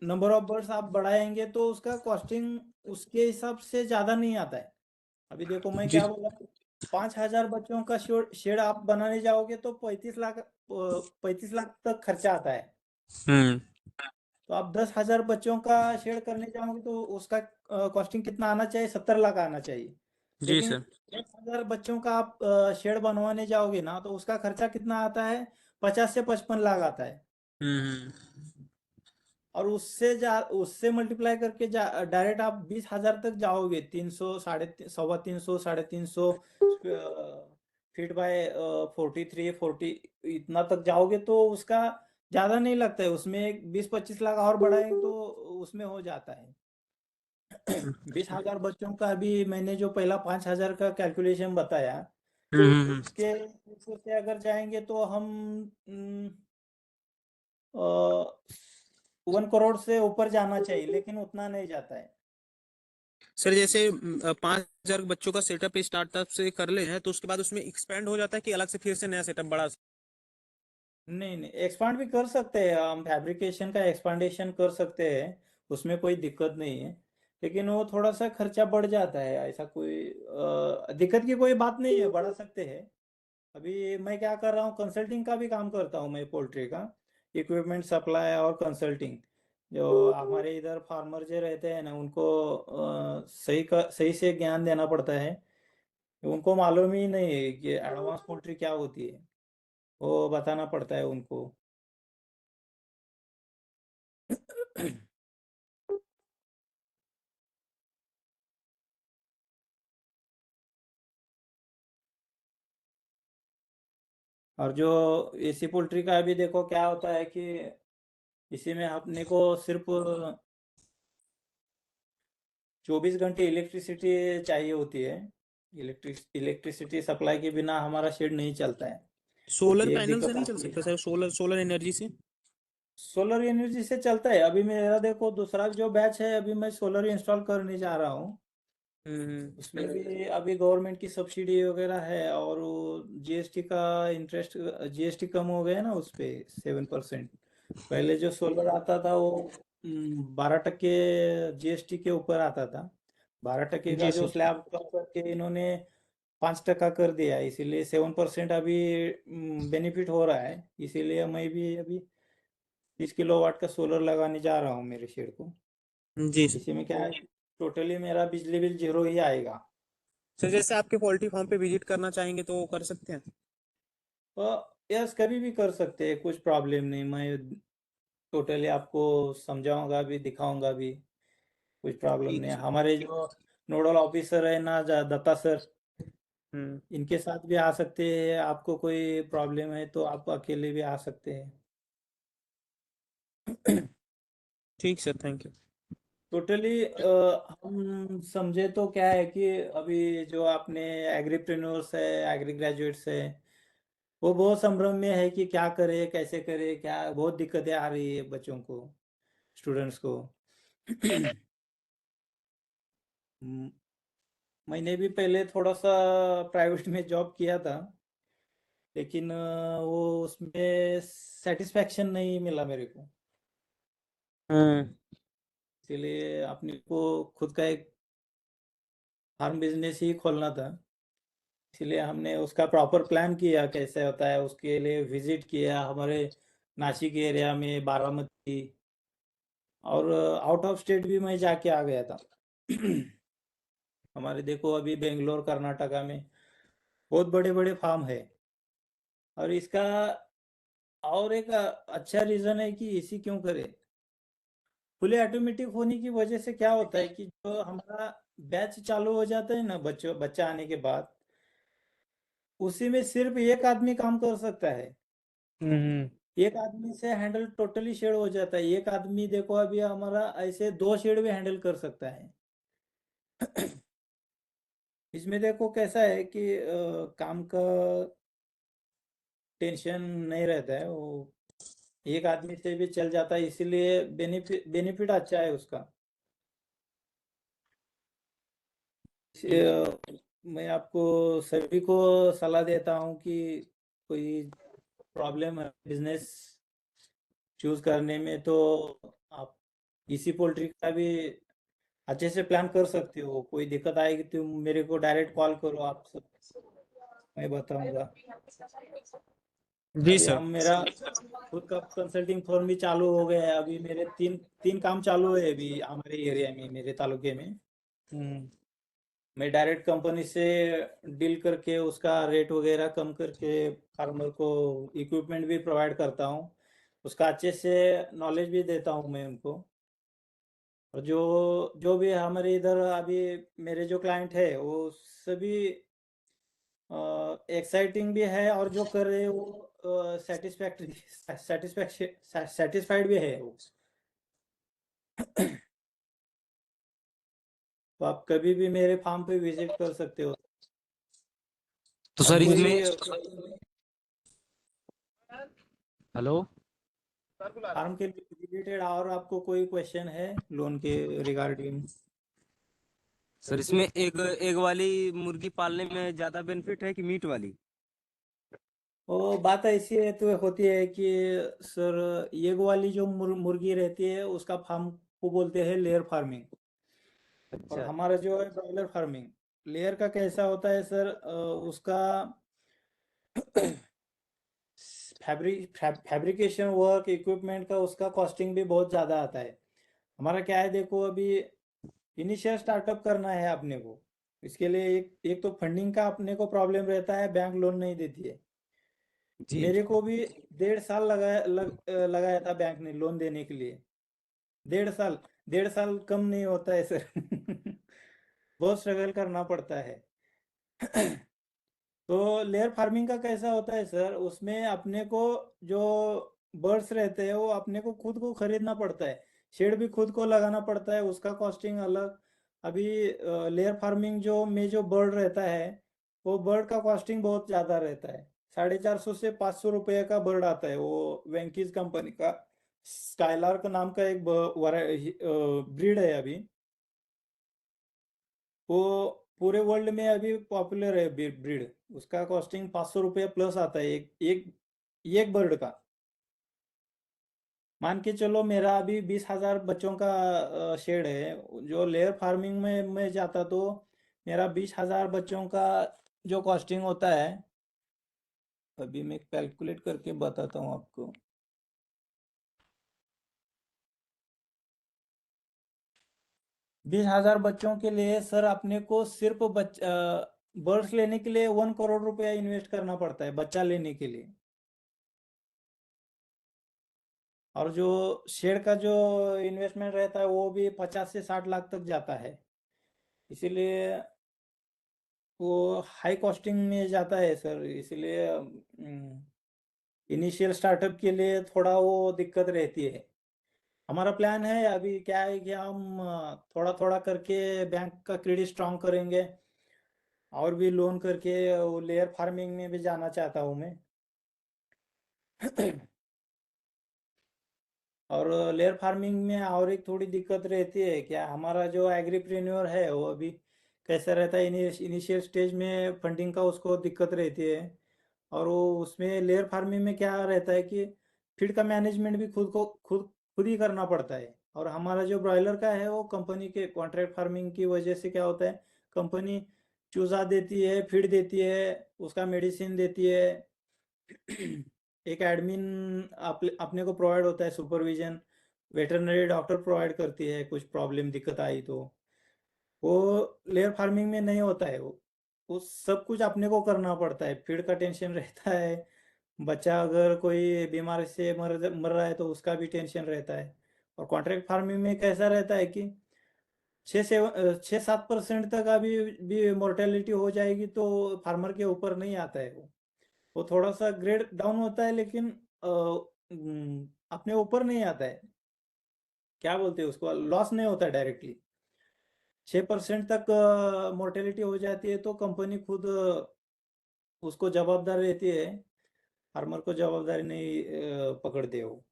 नंबर ऑफ बर्ड्स आप बढ़ाएंगे तो उसका कॉस्टिंग उसके हिसाब से ज़्यादा नहीं आता है। अभी देखो मैं जी क्या बोला, 5,000 बच्चों का शेड आप बनाने जाओगे तो 35 लाख तक खर्चा आता है। हम्म तो आप 10,000 बच्चों का शेड करने जाओगे तो उसका कॉस्टिंग कितना आना चाहिए, 70 लाख आना चाहिए। जी लेकिन सर 10,000 बच्चों का आप शेड बनवाने जाओगे ना, तो उसका खर्चा कितना आता है, 50 से 55 लाख आता है। हम्म और उससे मल्टीप्लाई करके डायरेक्ट आप 20,000 तक जाओगे, 300 साढ़े सवा 300 350 फीट बाय 43 40 इतना तक जाओगे तो उसका ज़्यादा नहीं लगता है। उसमें 20-25 लाख और बढ़ाएं तो उसमें हो जाता है। 20,000 बच्चों का अभी मैंने जो पहला 5,000 का कैलकुलेशन बताया, हम्म उसके हिसाब से अगर जाएंगे तो हम 1 करोड़ से ऊपर जाना चाहिए, लेकिन उतना नहीं जाता है। सर जैसे 5,000 बच्चों का सेटअप स्टार्टअप से कर ले हैं तो उसके बाद उसमें एक्सपेंड हो जाता है कि अलग से फिर से नया सेटअप बड़ा। नहीं नहीं, एक्सपांड भी कर सकते हैं हम, फैब्रिकेशन का एक्सपांडेशन कर सकते हैं, उसमें कोई दिक्कत नहीं है। लेकिन वो थोड़ा सा खर्चा बढ़ जाता है। ऐसा कोई दिक्कत की कोई बात नहीं है, बढ़ा सकते हैं। अभी मैं क्या कर रहा हूँ, कंसल्टिंग का भी काम करता हूँ मैं, पोल्ट्री का इक्विपमेंट सप्लाई और कंसल्टिंग। जो हमारे इधर फार्मर जो रहते हैं ना, उनको सही से ज्ञान देना पड़ता है। उनको मालूम ही नहीं है कि एडवांस पोल्ट्री क्या होती है, वो बताना पड़ता है उनको। और जो एसी पोल्ट्री का अभी देखो क्या होता है कि इसी में अपने को सिर्फ 24 घंटे इलेक्ट्रिसिटी चाहिए होती है। इलेक्ट्रिसिटी सप्लाई के बिना हमारा शेड नहीं चलता है। सोलर ये एक पैनल से दिक्कत नहीं चल आती सकता है। सर, सोलर एनर्जी से? सोलर एनर्जी से चलता है। अभी मेरा देखो दूसरा जो बैच है, अभी मैं सोलर इंस्टॉल करने जा रहा हूँ। हम्म उसमें भी अभी गवर्नमेंट की सब्सिडी वगैरह है, और वो जीएसटी का इंटरेस्ट, जीएसटी कम हो गया ना उस पे 7%। पहले जो सोलर आता था वो 12% जीएसटी के ऊपर आता था। 12% का जी जो सर। स्लैब कम करके इन्होंने 5% कर दिया, इसीलिए 7% अभी बेनिफिट हो रहा है। इसीलिए मैं भी अभी 30 किलोवाट का सोलर लगाने जा रहा हूँ मेरे शेड को। जी सर। इसी में क्या है, टोटली मेरा बिजली बिल जीरो ही आएगा। सर जैसे आपके पोल्ट्री फार्म पे विजिट करना चाहेंगे तो कर सकते हैं? यस, कभी भी कर सकते हैं, कुछ प्रॉब्लम नहीं। मैं टोटली आपको समझाऊंगा भी, दिखाऊंगा भी, कुछ प्रॉब्लम ठीक नहीं है। सर। हमारे जो नोडल ऑफिसर है ना, दत्ता सर, हम्म इनके साथ भी आ सकते हैं। आपको कोई प्रॉब्लम है तो आप अकेले भी आ सकते हैं। ठीक सर, थैंक यू। टोटली हम समझे तो क्या है कि अभी जो आपने एग्रीप्रेन्योर्स है, एग्री ग्रेजुएट्स है, वो बहुत संभ्रम में है कि क्या करे कैसे करे, क्या बहुत दिक्कतें आ रही है बच्चों को, स्टूडेंट्स को। हम्म, मैंने भी पहले थोड़ा सा प्राइवेट में जॉब किया था, लेकिन वो उसमें सेटिस्फैक्शन नहीं मिला मेरे को। हम्म इसीलिए अपने को खुद का एक फार्म बिजनेस ही खोलना था। इसीलिए हमने उसका प्रॉपर प्लान किया कैसे होता है, उसके लिए विजिट किया हमारे नासिक एरिया में, बारामती, और आउट ऑफ स्टेट भी मैं जाके आ गया था। हमारे देखो अभी बेंगलोर कर्नाटका में बहुत बड़े बड़े फार्म है। और इसका और एक अच्छा रीज़न है कि इसी क्यों करे, फुली ऑटोमेटिक होने की वजह से क्या होता है कि जो हमारा बैच चालू हो जाता है ना बच्चा आने के बाद, उसी में सिर्फ एक आदमी काम कर सकता है। एक आदमी से हैंडल टोटली शेड हो जाता है। एक आदमी देखो अभी हमारा ऐसे 2 शेड भी हैंडल कर सकता है। इसमें देखो कैसा है कि काम का टेंशन नहीं रहता है, वो एक आदमी से भी चल जाता है, इसीलिए बेनिफिट अच्छा है उसका। मैं आपको सभी को सलाह देता हूँ कि कोई प्रॉब्लम है बिजनेस चूज करने में, तो आप इसी पोल्ट्री का भी अच्छे से प्लान कर सकते हो। कोई दिक्कत आएगी तो मेरे को डायरेक्ट कॉल करो, आप सब मैं बताऊंगा। जी अभी सर। मेरा खुद का कंसल्टिंग फर्म भी चालू हो गया है। अभी मेरे तीन तीन काम चालू है अभी हमारे एरिया में, मेरे तालुके में। मैं डायरेक्ट कंपनी से डील करके उसका रेट वगैरह कम करके फार्मर को इक्विपमेंट भी प्रोवाइड करता हूँ, उसका अच्छे से नॉलेज भी देता हूँ मैं उनको। और जो जो भी हमारे इधर अभी मेरे जो क्लाइंट है वो सभी एक्साइटिंग भी है, और जो कर रहे हैं वो सेटिस्फैक्ट्री सेटिस्फाइड भी है वो। तो आप कभी भी मेरे फार्म पे विजिट कर सकते हो। तो और सर कोई इसमें हेलो फार्म के रिलेटेड और आपको कोई क्वेश्चन है लोन के रिगार्डिंग? सर इसमें एग वाली मुर्गी पालने में ज्यादा बेनिफिट है कि मीट वाली? वो बात ऐसी है तो होती है कि सर ये वाली जो मुर्गी रहती है उसका फार्म को बोलते हैं लेयर फार्मिंग। और अच्छा। हमारा जो है ब्रॉयलर फार्मिंग। लेयर का कैसा होता है सर, उसका फैब्रिकेशन वर्क इक्विपमेंट का उसका कॉस्टिंग भी बहुत ज़्यादा आता है। हमारा क्या है देखो, अभी इनिशियल स्टार्टअप करना है अपने को, इसके लिए एक एक तो फंडिंग का अपने को प्रॉब्लम रहता है, बैंक लोन नहीं देती है। जी। मेरे को भी 1.5 साल लगाया था बैंक ने लोन देने के लिए। 1.5 साल, 1.5 साल कम नहीं होता है सर। बहुत स्ट्रगल करना पड़ता है। तो लेयर फार्मिंग का कैसा होता है सर, उसमें अपने को जो बर्ड्स रहते हैं वो अपने को खुद को खरीदना पड़ता है, शेड भी खुद को लगाना पड़ता है, उसका कॉस्टिंग अलग। अभी लेयर फार्मिंग जो में जो बर्ड रहता है, वो बर्ड का कॉस्टिंग बहुत ज़्यादा रहता है। 450 से 500 रुपये का बर्ड आता है, वो वेंकीज कंपनी का स्काइलार्क नाम का एक ब्रीड है अभी। वो पूरे वर्ल्ड में अभी पॉपुलर है ब्रीड। उसका कॉस्टिंग 500 रुपये प्लस आता है एक एक एक बर्ड का। मान के चलो मेरा अभी 20,000 बच्चों का शेड है, जो लेयर फार्मिंग में मैं जाता तो मेरा 20,000 बच्चों का जो कॉस्टिंग होता है, अभी मैं कैलकुलेट करके बताता हूँ आपको। 20,000 बच्चों के लिए सर अपने को सिर्फ बर्ड्स लेने के लिए 1 करोड़ रुपया इन्वेस्ट करना पड़ता है बच्चा लेने के लिए। और जो शेड का जो इन्वेस्टमेंट रहता है वो भी 50 से 60 लाख तक जाता है। इसीलिए वो हाई कॉस्टिंग में जाता है सर। इसलिए इनिशियल स्टार्टअप के लिए थोड़ा वो दिक्कत रहती है। हमारा प्लान है अभी क्या है कि हम थोड़ा थोड़ा करके बैंक का क्रेडिट स्ट्रॉन्ग करेंगे, और भी लोन करके वो लेयर फार्मिंग में भी जाना चाहता हूँ मैं। और लेयर फार्मिंग में और एक थोड़ी दिक्कत रहती है, क्या हमारा जो एग्रीप्रेन्योर है वो अभी कैसा रहता है, इनिशियल स्टेज में फंडिंग का उसको दिक्कत रहती है। और वो उसमें लेयर फार्मिंग में क्या रहता है कि फीड का मैनेजमेंट भी खुद ही करना पड़ता है। और हमारा जो ब्रॉयलर का है वो कंपनी के कॉन्ट्रैक्ट फार्मिंग की वजह से क्या होता है, कंपनी चूजा देती है, फीड देती है, उसका मेडिसिन देती है। एक एडमिन अपने को प्रोवाइड होता है, सुपरविजन वेटरनरी डॉक्टर प्रोवाइड करती है, कुछ प्रॉब्लम दिक्कत आई तो। वो लेयर फार्मिंग में नहीं होता है। वो सब कुछ अपने को करना पड़ता है, फीड का टेंशन रहता है, बच्चा अगर कोई बीमारी से मर मर रहा है तो उसका भी टेंशन रहता है। और कॉन्ट्रैक्ट फार्मिंग में कैसा रहता है कि 6-7% तक अभी भी मोर्टेलिटी हो जाएगी तो फार्मर के ऊपर नहीं आता है वो थोड़ा सा ग्रेड डाउन होता है, लेकिन अपने ऊपर नहीं आता है, क्या बोलते हैं उसको, लॉस नहीं होता डायरेक्टली। 6% तक मोर्टेलिटी हो जाती है तो कंपनी खुद उसको जवाबदार रहती है, फार्मर को जवाबदारी नहीं पकड़ते वो।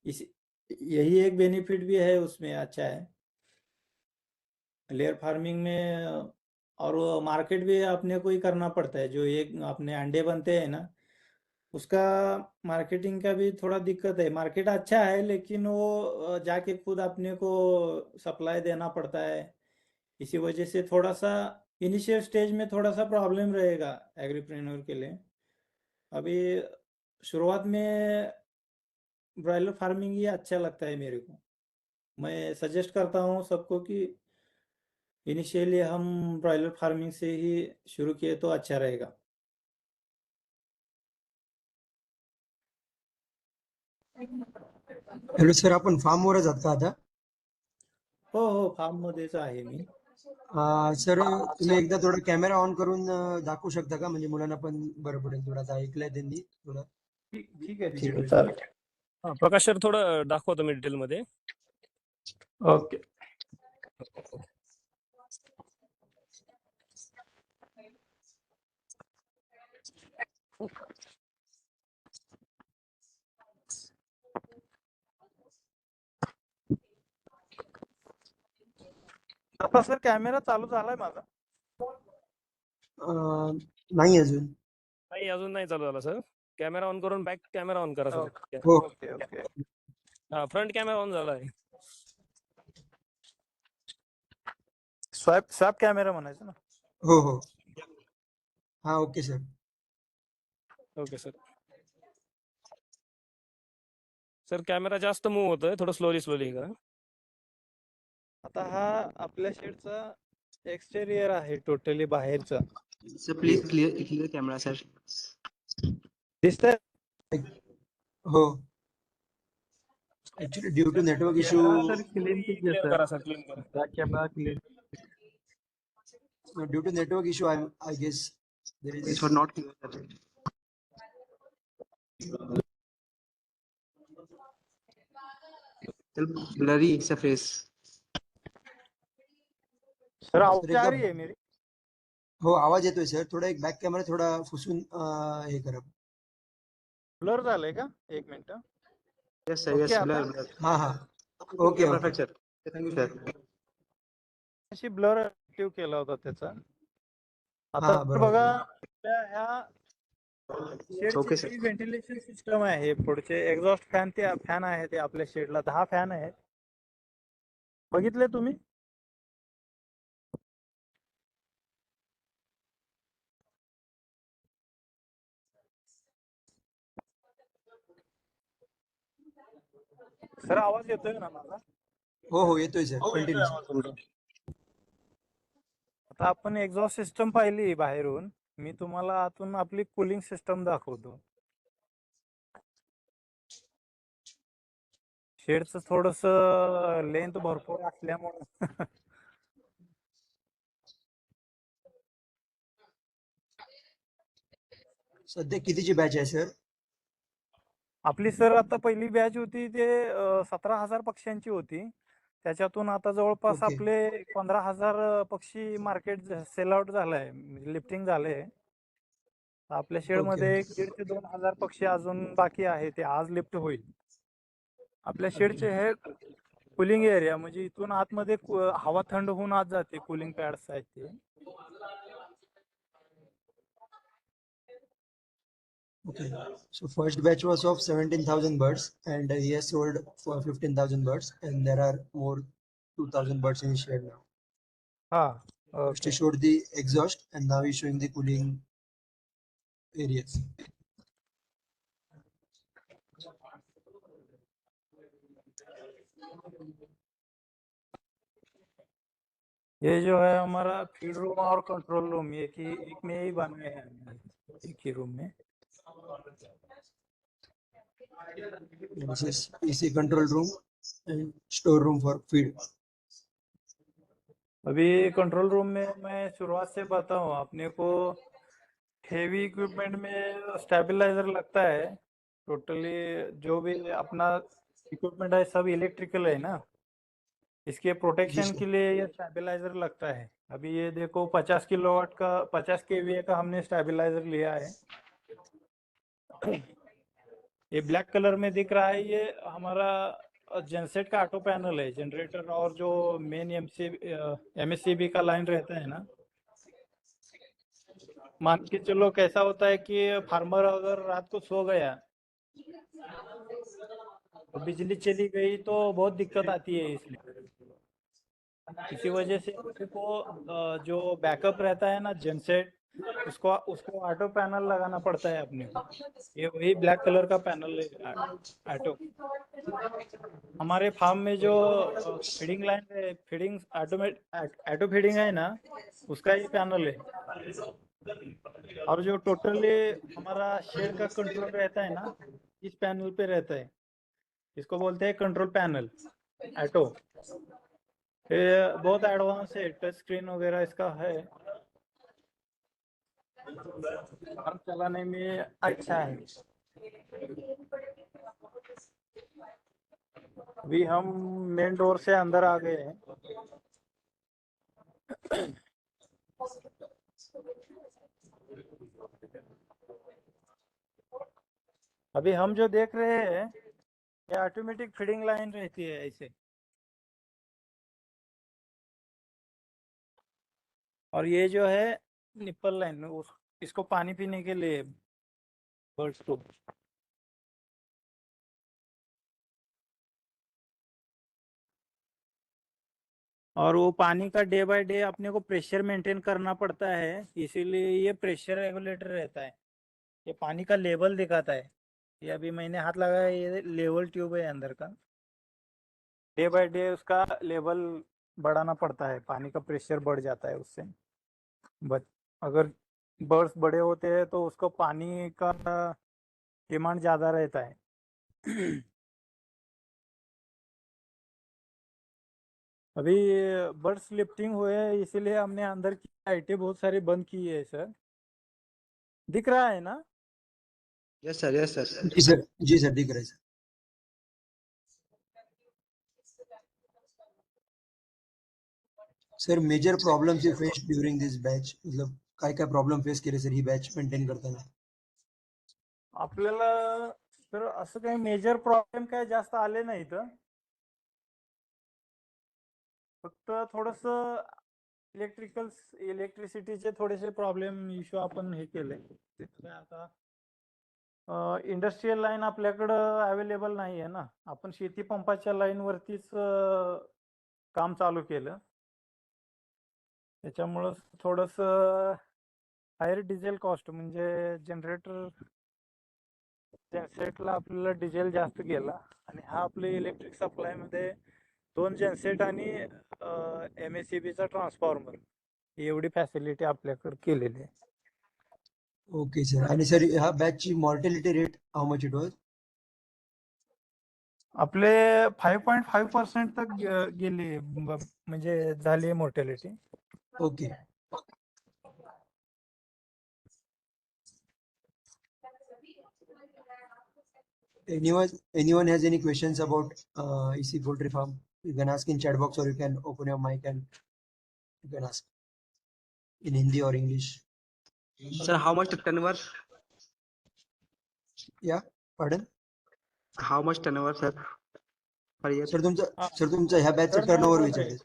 इस यही एक बेनिफिट भी है उसमें, अच्छा है लेयर फार्मिंग में। और वो मार्केट भी अपने को ही करना पड़ता है, जो एक अपने अंडे बनते हैं ना, उसका मार्केटिंग का भी थोड़ा दिक्कत है। मार्केट अच्छा है लेकिन वो जाके खुद अपने को सप्लाई देना पड़ता है, इसी वजह से थोड़ा सा इनिशियल स्टेज में थोड़ा सा प्रॉब्लम रहेगा एग्रीप्रेन्योर के लिए। अभी शुरुआत में ब्रॉयलर फार्मिंग ही अच्छा लगता है मेरे को। मैं सजेस्ट करता हूँ सबको कि इनिशियली हम ब्रॉयलर फार्मिंग से ही शुरू किए तो अच्छा रहेगा। हॅलो सर, आपण फार्मवरच आहात का आता? हो फार्म मध्येच आहे मी। सर तुम्ही एकदा थोडा कॅमेरा ऑन करून दाखवू शकता का? म्हणजे मुलांना पण बरं पडेल. थोडं आता ऐकलंय त्यांनी थोडं. ठीक आहे चालेल। हा प्रकाश सर थोडं दाखवतो मी डिटेल मध्ये. ओके। आता सर कॅमेरा चालू झालाय माझा? नाही अजून. नाही अजून नाही चालू झाला सर. कॅमेरा ऑन करून बॅक कॅमेरा ऑन करा सर. हो. Okay okay. हा फ्रंट कॅमेरा ऑन झाला आहे. स्वॅप कॅमेरा म्हणायचं ना? हो. हा okay sir. Okay sir. Sir camera जास्त मूव्ह होतोय, थोडं स्लोली करा. आता हा आपल्या शेडचा एक्सटेरियर आहे टोटली बाहेरचा. Sir please clear camera sir. दिसतंय? हो. Actually due to network issue, clear करा सर, क्लीन करा. Camera clear. Due to network issue I guess there is it's not clear sir. Blurry surface. Sir आवाज आ रही है मेरी? हो आवाज येतोय सर. थोडा एक बॅक कॅमेरा थोडा फुसून हे करा. ब्लर झालंय का? एक minute. Yes sir, yes blur. हा okay perfect sir. Thank you sir. अशी ब्लर ऍक्टिव्ह केला होता त्याचा. हा आता बरोबर. बघा ह्या ओके शेडची सर. व्हेंटिलेशन सिस्टम आहे, पुढचे एक्झॉस्ट फॅन आहे ते आपल्या शेडला 10 फॅन आहेत, बघितले तुम्ही? सर आवाज येतोय ना माझा? हो येतोय सर. कंटिन्यू. आता आपण एक्झॉस्ट सिस्टम पाहिली बाहेरून, मी तुम्हाला आतून आपली कूलिंग सिस्टम दाखवतो. शेडचं थोडस लेंथ भरपूर असल्यामुळे सध्या कितीची बॅच आहे सर? आपली सर आता पहिली बॅच होती ते 17,000 पक्ष्यांची होती. त्याच्यातून आता जवळपास ओके. आपले 15,000 पक्षी मार्केट सेल आउट झालाय, म्हणजे लिफ्टिंग झाले. आपल्या शेडमध्ये ओके. 1,500 ते 2,000 पक्षी अजून बाकी आहे, ते आज लिफ्ट होईल. आपल्या शेडचे हे कूलिंग एरिया, म्हणजे इथून आतमध्ये हवा थंड होऊन आत जाते. कूलिंग पॅड्स आहेत ते. Okay. So first batch was of 17,000 birds and he has sold for 15,000 birds and there are more 2,000 birds in his shed now. हा First he okay. showed the exhaust and now he's showing the cooling areas. ये जो है हमारा फीड रूम और कंट्रोल रूम, एक में ही बने हैं, एक ही रूम में। This is AC control room and storeroom for feed. अभी कंट्रोल रूम में मैं शुरुआत से बताऊं, अपने को हेवी इक्विपमेंट में स्टेबलाइजर लगता है। टोटली जो भी अपना इक्विपमेंट है सब इलेक्ट्रिकल है ना, इसके प्रोटेक्शन के लिए ये स्टेबलाइजर लगता है। अभी ये देखो 50 किलोवाट का 50 केवीए का हमने स्टेबलाइजर लिया है। ये ब्लैक कलर में दिख रहा है, ये हमारा जनसेट का ऑटो पैनल है। जनरेटर और जो मेन एमएससीबी का लाइन रहता है ना, मान के चलो कैसा होता है कि फार्मर अगर रात को सो गया तो बिजली चली गई तो बहुत दिक्कत आती है। इसलिए इसी वजह से अपने को जो बैकअप रहता है ना जनसेट, उसको ऑटो पैनल लगाना पड़ता है अपने को। ये वही ब्लैक कलर का पैनल है ऑटो। हमारे फार्म में जो फीडिंग लाइन है, फीडिंग ऑटो फीडिंग है ना, उसका ये पैनल है। और जो टोटली हमारा शेड का कंट्रोल रहता है ना, इस पैनल पे रहता है। इसको बोलते हैं कंट्रोल पैनल ऑटो। ये बहुत एडवांस है, टच स्क्रीन वगैरह इसका है, और चलाने में अच्छा है। अभी हम मेन डोर से अंदर आ गए हैं। अभी हम जो देख रहे हैं ये ऑटोमेटिक फीडिंग लाइन रहती है ऐसे, और ये जो है निप्पल लाइन, इसको पानी पीने के लिए बर्ड्स को। और वो पानी का डे बाय डे अपने को प्रेशर मेंटेन करना पड़ता है, इसीलिए ये प्रेशर रेगुलेटर रहता है। ये पानी का लेवल दिखाता है। ये अभी मैंने हाथ लगाया, ये लेवल ट्यूब है अंदर का। डे बाय डे उसका लेवल बढ़ाना पड़ता है, पानी का प्रेशर बढ़ जाता है उससे। बट अगर बर्ड्स बड़े होते हैं तो उसको पानी का डिमांड ज़्यादा रहता है। अभी बर्ड्स लिफ्टिंग हुए हैं, इसीलिए हमने अंदर की लाइटें बहुत सारी बंद की है सर। दिख रहा है ना? Yes sir, yes sir. जी सर दिख रहा है sir. Sir major problems you face during this batch, मतलब काय प्रॉब्लेम फेस केले सर ही बॅच मेंटेन करताना? आपल्याला तर असं काही मेजर प्रॉब्लेम काय जास्त आले नाहीत, फक्त थोडस इलेक्ट्रिसिटीचे थोडेसे प्रॉब्लेम इश्यू आपण हे केले। आता इंडस्ट्रियल लाईन आपल्याकडं अवेलेबल नाही आहे ना, आपण शेती पंपाच्या लाईन वरतीच काम चालू केलं। त्याच्यामुळं थोडस हायर डिझेल कॉस्ट, म्हणजे जनसेटला आपल्याला डिझेल जास्त गेला, आणि हा आपले इलेक्ट्रिक सप्लाय मध्ये 2 जनसेट आणि MSCBचा ट्रान्सफॉर्मर, एवढी फॅसिलिटी आपल्याकडे केलेली आहे। ओके सर, आणि सर ह्या बॅचची mortality rate how much it was? आपले 5.5% तक गेली, म्हणजे झाली mortality. Okay. Anyone has any questions about EC poultry farm? You can ask in chat box, or you can open your mic and you can ask in Hindi or English. Sir, how much turnover? Yeah, pardon? How much turnover, sir, per year? Sir तुमचा ह्या बॅचचा टर्नओव्हर विचारते।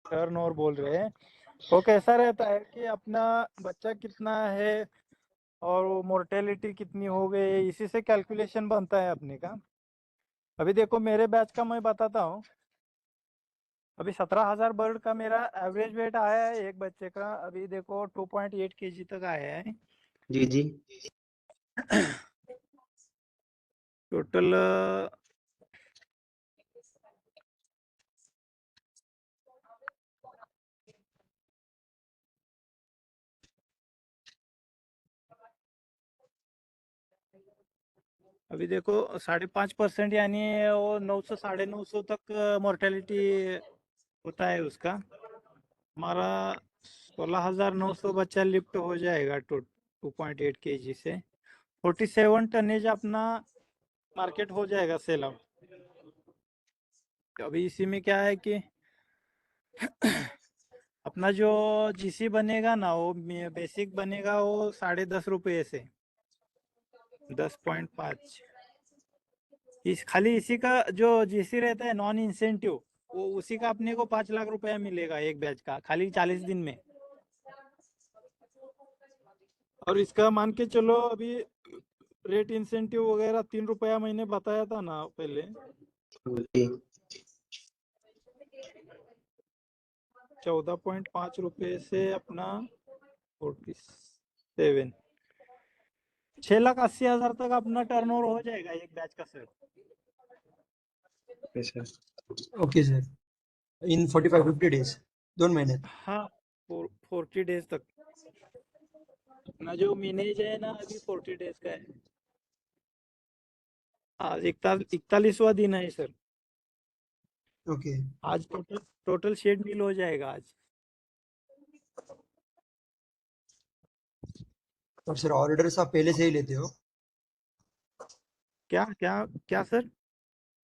टर्नओवर बोल रहे हैं। वो कैसा रहता है कि अपना बच्चा कितना है और मोर्टेलिटी कितनी हो गई, इसी से कैलकुलेशन बनता है अपने का। अभी देखो मेरे बैच का मैं बताता हूँ। अभी 17,000 बर्ड का मेरा एवरेज वेट आया है एक बच्चे का। अभी देखो 2.8 kg तक आया है। जी जी। टोटल अभी देखो 5.5% यानी वो 900 950 तक मोर्टेलिटी होता है उसका। हमारा 16,900 बच्चा लिफ्ट हो जाएगा 2.8 kg से। 47 टनेज अपना मार्केट हो जाएगा सेल आउट। अभी इसी में क्या है कि अपना जो जीसी बनेगा ना वो बेसिक बनेगा वो 10.5 रुपये से 10.5। इस खाली इसी का जो जीसी रहता है नॉन इंसेंटिव वो उसी का अपने को 5 लाख रुपया मिलेगा एक बैच का खाली 40 दिन में। और इसका मान के चलो अभी रेट इंसेंटिव वगैरह 3 रुपया मैंने बताया था ना पहले। 14.5 रुपये से अपना 47 6,80,000 तक अपना टर्नओवर हो जाएगा एक बैच का सर। ओके सर, इन 45-50 डेज, 2 महीने। हाँ 40 डेज तक अपना जो मैनेज है ना अभी 40 डेज का है। आज 41वां दिन है सर। ओके, आज टोटल शेड मिल हो जाएगा आज। और सर ऑर्डर्स आप पहले से ही लेते हो? क्या क्या क्या सर?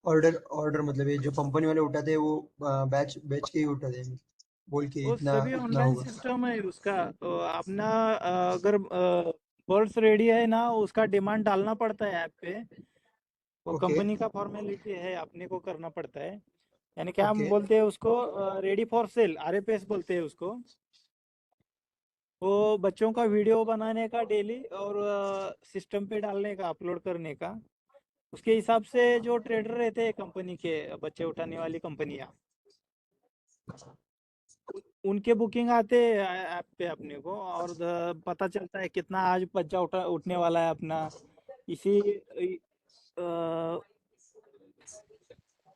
ऑर्डर मतलब ये जो कंपनी वाले उठाते हैं वो बैच बैच के ही उठाते हैं, बोल के वो इतना सभी इतना ऑनलाइन होगा। सिस्टम है उसका। अपना अगर बर्ड्स रेडी है ना उसका डिमांड डालना पड़ता है ऐप पे। वो ओके कंपनी का फॉर्मेलिटी है अपने को करना पड़ता है। यानी क्या हम ओके बोलते हैं उसको रेडी फॉर सेल आरएफएस बोलते हैं उसको। वो बच्चों का वीडियो बनाने का डेली और सिस्टम पे डालने का अपलोड करने का। उसके हिसाब से जो ट्रेडर रहते हैं कंपनी के बच्चे उठाने वाली कंपनियां उनके बुकिंग आते हैं ऐप पे अपने को। और पता चलता है कितना आज बच्चा उठने वाला है अपना। इसी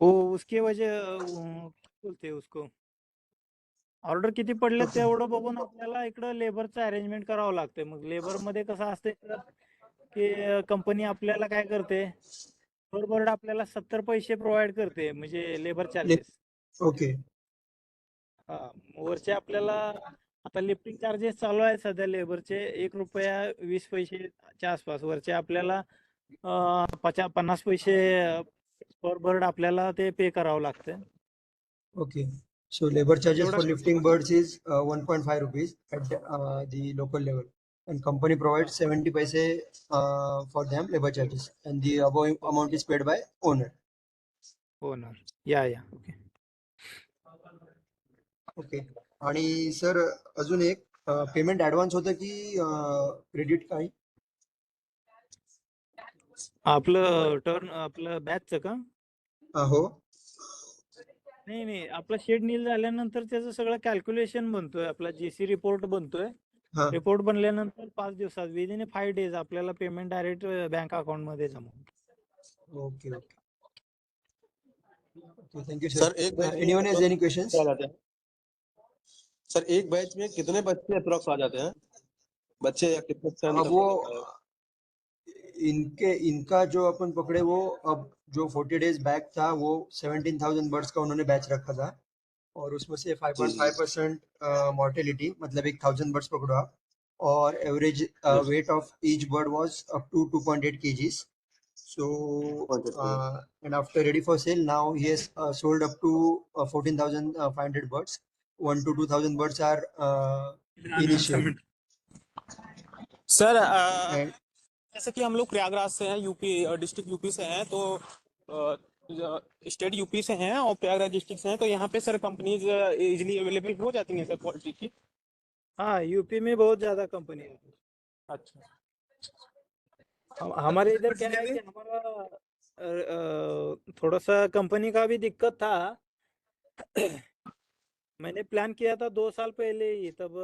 वो उसके वजह बोलते हैं उसको ऑर्डर किती पडले ओके तेवढं बघून आपल्याला इकडं लेबरचं अरेंजमेंट करावं लागते। मग लेबर मध्ये कसं असते की कंपनी आपल्याला काय करते बरोबर आपल्याला 70 पैसे प्रोव्हाइड करते म्हणजे लेबर चार्जेस। ओके हा वरचे आपल्याला आता लिफ्टिंग चार्जेस चालू आहे सध्या लेबरचे 1 रुपया 20 पैसेच्या आसपास। वरचे आपल्याला 50 पैसे पर बर्ड आपल्याला ते पे करावं लागतं। ओके. So labor charges एवढा for lifting birds is 1.5 rupees at the local level, and company provides 70 paise for them labor charges, and the above amount is paid by owner. होणार या ओके. ओके. आणि सर अजून एक पेमेंट ऍडव्हान्स होतं की क्रेडिट काही? आपलं बॅचचं का? हो. नाही नाही आपला शेड नील झाल्यानंतर त्याचं सगळं कॅल्क्युलेशन बनतोय आपला जीसी रिपोर्ट बनतोय. हा रिपोर्ट बनल्यानंतर 5 दिवसात विदिन 5 डेज आपल्याला पेमेंट डायरेक्ट बँक अकाउंट मध्ये जमा होईल. Okay okay okay. Thank you sir sir. एक बैच में anyone has any approx questions? आ जाते हैं? सर एक बैच में कितने बच्चे अप्रोक्स आ जाते हैं? बच्चे या कितने टाइम अब तक वो होता है? इनका जो अपन पकड़े वो अब जो 40 डेज बैक था वो 17,000 बर्ड्स का उन्होंने बैच रखा था, और उसमें से 5.5% मॉर्टेलिटी मतलब 1,000 बर्ड्स पकड़ो आप, और average weight of each bird was up to 2.8 kgs. So and after ready for sale now he has sold up to 14,500 birds. 1 to 2,000 birds are initial. Sir And जैसे कि हम लोग प्रयागराज से हैं यूपी डिस्ट्रिक्ट यूपी से हैं तो स्टेट यूपी से हैं और प्रयागराज डिस्ट्रिक्ट से हैं तो यहाँ पे सर कंपनीज इजीली अवेलेबल हो जाती हैं सर क्वालिटी की। हाँ यूपी में बहुत ज्यादा कंपनी है। अच्छा हमारे इधर क्या है कि हमारा थोड़ा सा कंपनी का भी दिक्कत था। मैंने प्लान किया था 2 साल पहले ही। तब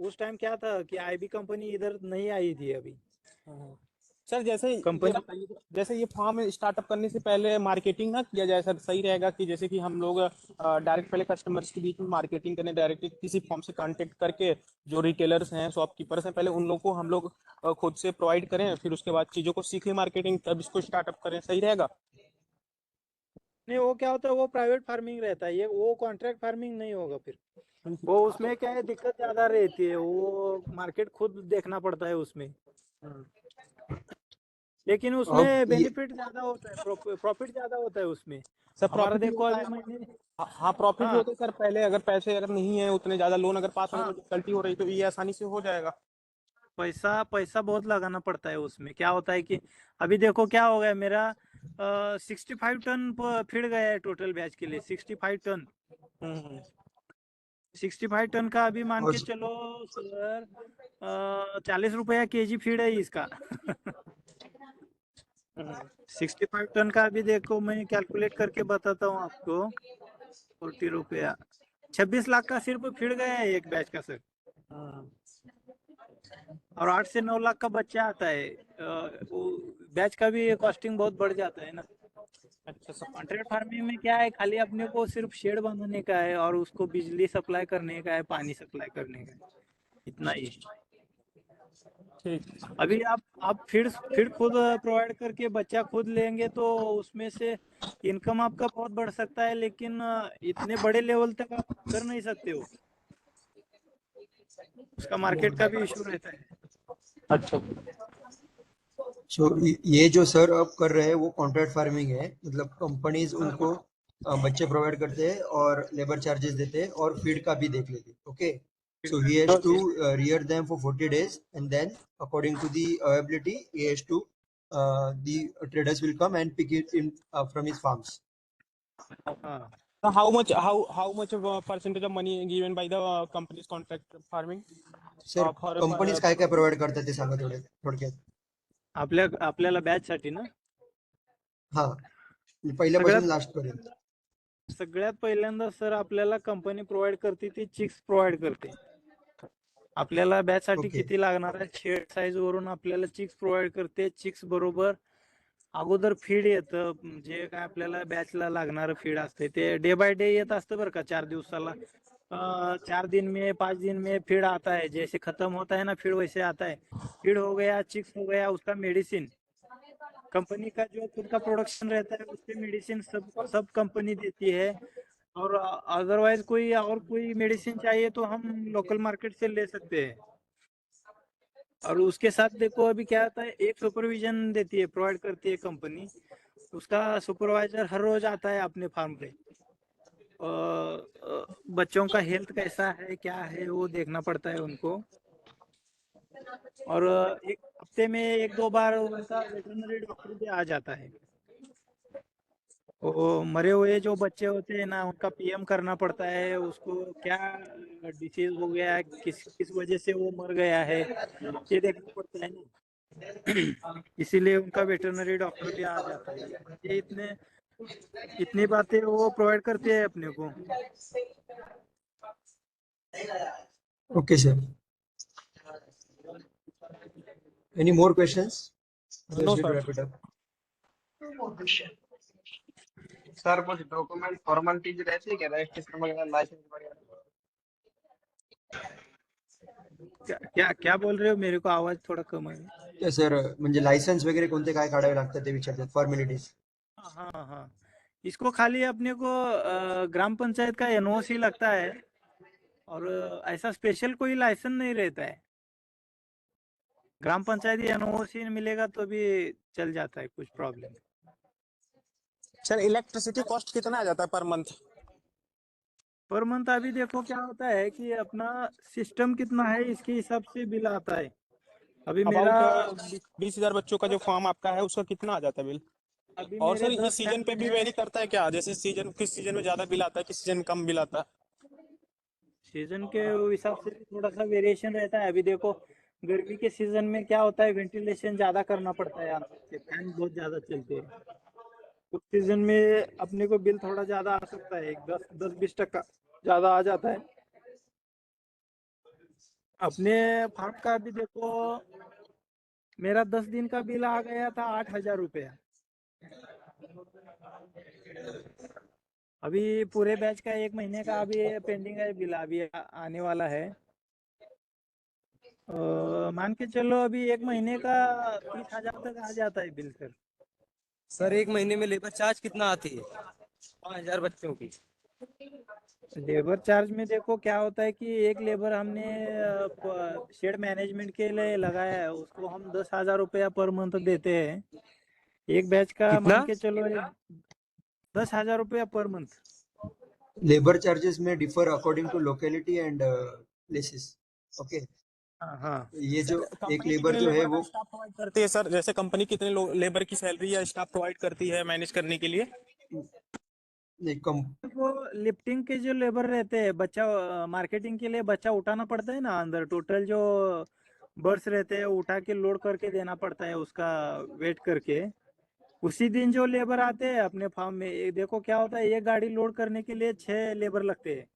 उस टाइम क्या था कि आईबी कंपनी इधर नहीं आई थी अभी। सर जैसे ये कंपनी बताइए, जैसे ये फार्म स्टार्टअप करने से पहले मार्केटिंग ना किया जाए सर, सही रहेगा कि जैसे कि हम लोग डायरेक्ट पहले कस्टमर्स के बीच में मार्केटिंग करें, डायरेक्ट किसी फॉर्म से कांटेक्ट करके जो रिटेलर्स हैं, शॉपकीपर्स हैं, पहले उन लोगों को हम लोग खुद से प्रोवाइड करें, फिर उसके बाद चीज़ों को सीख लें मार्केटिंग, तब इसको स्टार्टअप करें, सही रहेगा? नहीं, वो क्या होता है, वो प्राइवेट फार्मिंग रहता है, ये वो कॉन्ट्रैक्ट फार्मिंग नहीं होगा फिर। वो उसमें क्या है, दिक्कत ज्यादा रहती है, वो मार्केट खुद देखना पड़ता है उसमें। लेकिन अब उसमें ये बेनिफिट ज्यादा होता है, प्रॉफिट ज्यादा होता है उसमें। सर हमारा प्रॉफिट भी देखो होता अभी है। महीने। हाँ प्रॉफिट भी हाँ होता है सर, पहले अगर पैसे अगर नहीं है उतने ज्यादा, लोन अगर पास होने में हाँ, डिफिकल्टी हो रही तो ये आसानी से हो जाएगा। पैसा पैसा बहुत लगाना पड़ता है उसमें। क्या होता है कि अभी देखो क्या हो गया मेरा, 65 टन फीड गया है टोटल बैच के लिए, 65 टन। हम्म 65 टन का अभी मान और के चलो सर, 40 रुपया kg फीड है इसका। 65 टन का अभी देखो, मैं कैलकुलेट करके बताता हूँ आपको। 40 रुपया, 26 लाख का सिर्फ फीड गया है एक बैच का सर। और 8 से 9 लाख का बच्चा आता है। वो बैच का भी कॉस्टिंग बहुत बढ़ जाता है ना। अच्छा सर। कॉन्ट्रैक्ट फार्मिंग में क्या है, खाली अपने को सिर्फ शेड बनाने का है और उसको बिजली सप्लाई करने का है, पानी सप्लाई करने का है, इतना ही। ठीक। अभी आप फिर खुद प्रोवाइड करके बच्चा खुद लेंगे तो उसमें से इनकम आपका बहुत बढ़ सकता है, लेकिन इतने बड़े लेवल तक आप कर नहीं सकते हो, उसका मार्केट का भी इशू रहता है। अच्छा सो ये जो सर आप कर रहे हैं वो कॉन्ट्रैक्ट फार्मिंग है, मतलब कंपनीज हाँ उनको बच्चे प्रोवाइड करते हैं और लेबर चार्जेस देते हैं और फीड का भी देख लेते हैं, ओके। फिर So का he भी has to देते हैं। rear them for 40 days and then according to the availability he has to the traders will come and pick it in from his farms. हाँ, how much percentage of money given by the company's contract farming sir for companies काय काय प्रोव्हाइड करतात ते सांगा थोडक्यात. आपल्याला बॅच साठी ना, हा, सगळ्यात पहिल्यापासून लास्ट पर्यंत. सगळ्यात पहिल्यांदा सर आपल्याला कंपनी प्रोव्हाइड करते ती चिक्स प्रोव्हाइड करते. आपल्याला बॅच साठी ओके किती लागणार आहे, शेड साईज वरून आपल्याला चिक्स प्रोव्हाइड करते. चिक्स बरोबर अगोदर फीड येतं, जे काय आपल्याला बॅचला लागणारं फीड असते ते डे बाय डे येत असतं बरं का. 4 दिवसाला 4 दिन में 5 दिन में फीड आता है, जैसे खत्म होता है ना फीड वैसे आता है. फीड हो गया, चिक्स हो गया, उसका मेडिसिन कंपनी का जो खुद का प्रोडक्शन रहता है उसके मेडिसिन सब सब कंपनी देती है. और अदरवाइज कोई मेडिसिन चाहिए तो हम लोकल मार्केट से ले सकते हैं. और उसके साथ देखो अभी क्या आता है, एक सुपरविजन देती है, प्रोवाइड करती है कंपनी. उसका सुपरवाइजर हर रोज आता है अपने फार्म पे. बच्चों का हेल्थ कैसा है क्या है वो देखना पड़ता है उनको. और एक हफ्ते में 1-2 बार उनका वेटरनरी डॉक्टर भी आ जाता है. वो मरे हुए जो बच्चे होते हैं ना उनका पीएम करना पड़ता है, उसको क्या डिसीज हो गया है, किस किस वजह से वो मर गया है, ये देखना पड़ता है ना. इसीलिए उनका वेटरनरी डॉक्टर भी आ जाता है. ये इतनी बातें वो प्रोवाइड करते हैं अपने को. Okay sir. Any more questions? No, Otherwise, we'll sir. wrap it up. Sir कुछ डॉक्यूमेंट फॉर्मेलिटीज रहती है क्या, रजिस्ट्रेशन वगैरह, लाइसेंस वगैरह? क्या बोल रहे हो, मेरे को आवाज थोड़ा कम है. तर सर म्हणजे लायसन्स वगैरे कोणते काय काढावे लागतात ते विचारतात, फॉर्मॅलिटीज. हाँ हाँ, इसको खाली अपने को ग्राम पंचायत का एनओसी लगता है. और ऐसा स्पेशल कोई लाइसेंस नहीं रहता है. ग्राम पंचायत एनओसी मिलेगा तो भी चल जाता है, कुछ प्रॉब्लम. सर इलेक्ट्रिसिटी कॉस्ट कितना आ जाता है पर मंथ? पर मंथ अभी देखो क्या होता है कि अपना सिस्टम कितना है इसके हिसाब से बिल आता है. अभी मेरा अबाउट 20,000 बच्चों का जो फॉर्म आपका है उसका कितना आ जाता है बिल? अभी और मेरे सर इस 10 सीजन पे फैमिली भी है. वेरी करता है क्या, जैसे सीजन किस सीजन में ज्यादा बिल आता है, किस सीजन में कम बिल आता है? सीजन के हिसाब से भी थोड़ा सा वेरिएशन रहता है. अभी देखो गर्मी के सीजन में क्या होता है, वेंटिलेशन ज्यादा करना पड़ता है, अंदर से फैन बहुत ज्यादा चलते हैं. उस सीजन में अपने को बिल थोड़ा ज्यादा आ सकता है, 10-20% ज्यादा आ जाता है. अपने फार्म का भी देखो मेरा 10 दिन का बिल आ गया था 8,000 रुपया। अभी पूरे बैच का 1 महीने का अभी पेंडिंग है बिल, अभी आने वाला है। मान के चलो अभी 1 महीने का 30,000 तक आ जाता है बिल सर। सर 1 महीने में लेबर चार्ज कितना आती है 5,000 बच्चों की? लेबर चार्ज में देखो क्या होता है कि एक लेबर हमने शेड मैनेजमेंट के लिए लगाया है, उसको हम 10,000 रुपया पर मंथ देते हैं। एक बैच का कितना? मान के चलो 10,000 रुपया पर मंथ। लेबर चार्जेस में differ according to locality and places. Okay, हाँ ये जो एक कंपनी लेबर कितने जो है लेबर का वो स्टाफ प्रोवाइड करती है सर? जैसे कंपनी कितने लेबर की सैलरी या स्टाफ प्रोवाइड करती है मैनेज करने के लिए? नहीं कम वो लिफ्टिंग के जो लेबर रहते हैं, बच्चा मार्केटिंग के लिए बच्चा उठाना पड़ता है ना, अंदर टोटल जो बर्ड्स रहते हैं उठा के लोड करके देना पड़ता है, उसका वेट करके। उसी दिन जो लेबर आते हैं अपने फार्म में, एक देखो क्या होता है, एक गाड़ी लोड करने के लिए 6 लेबर लगते हैं।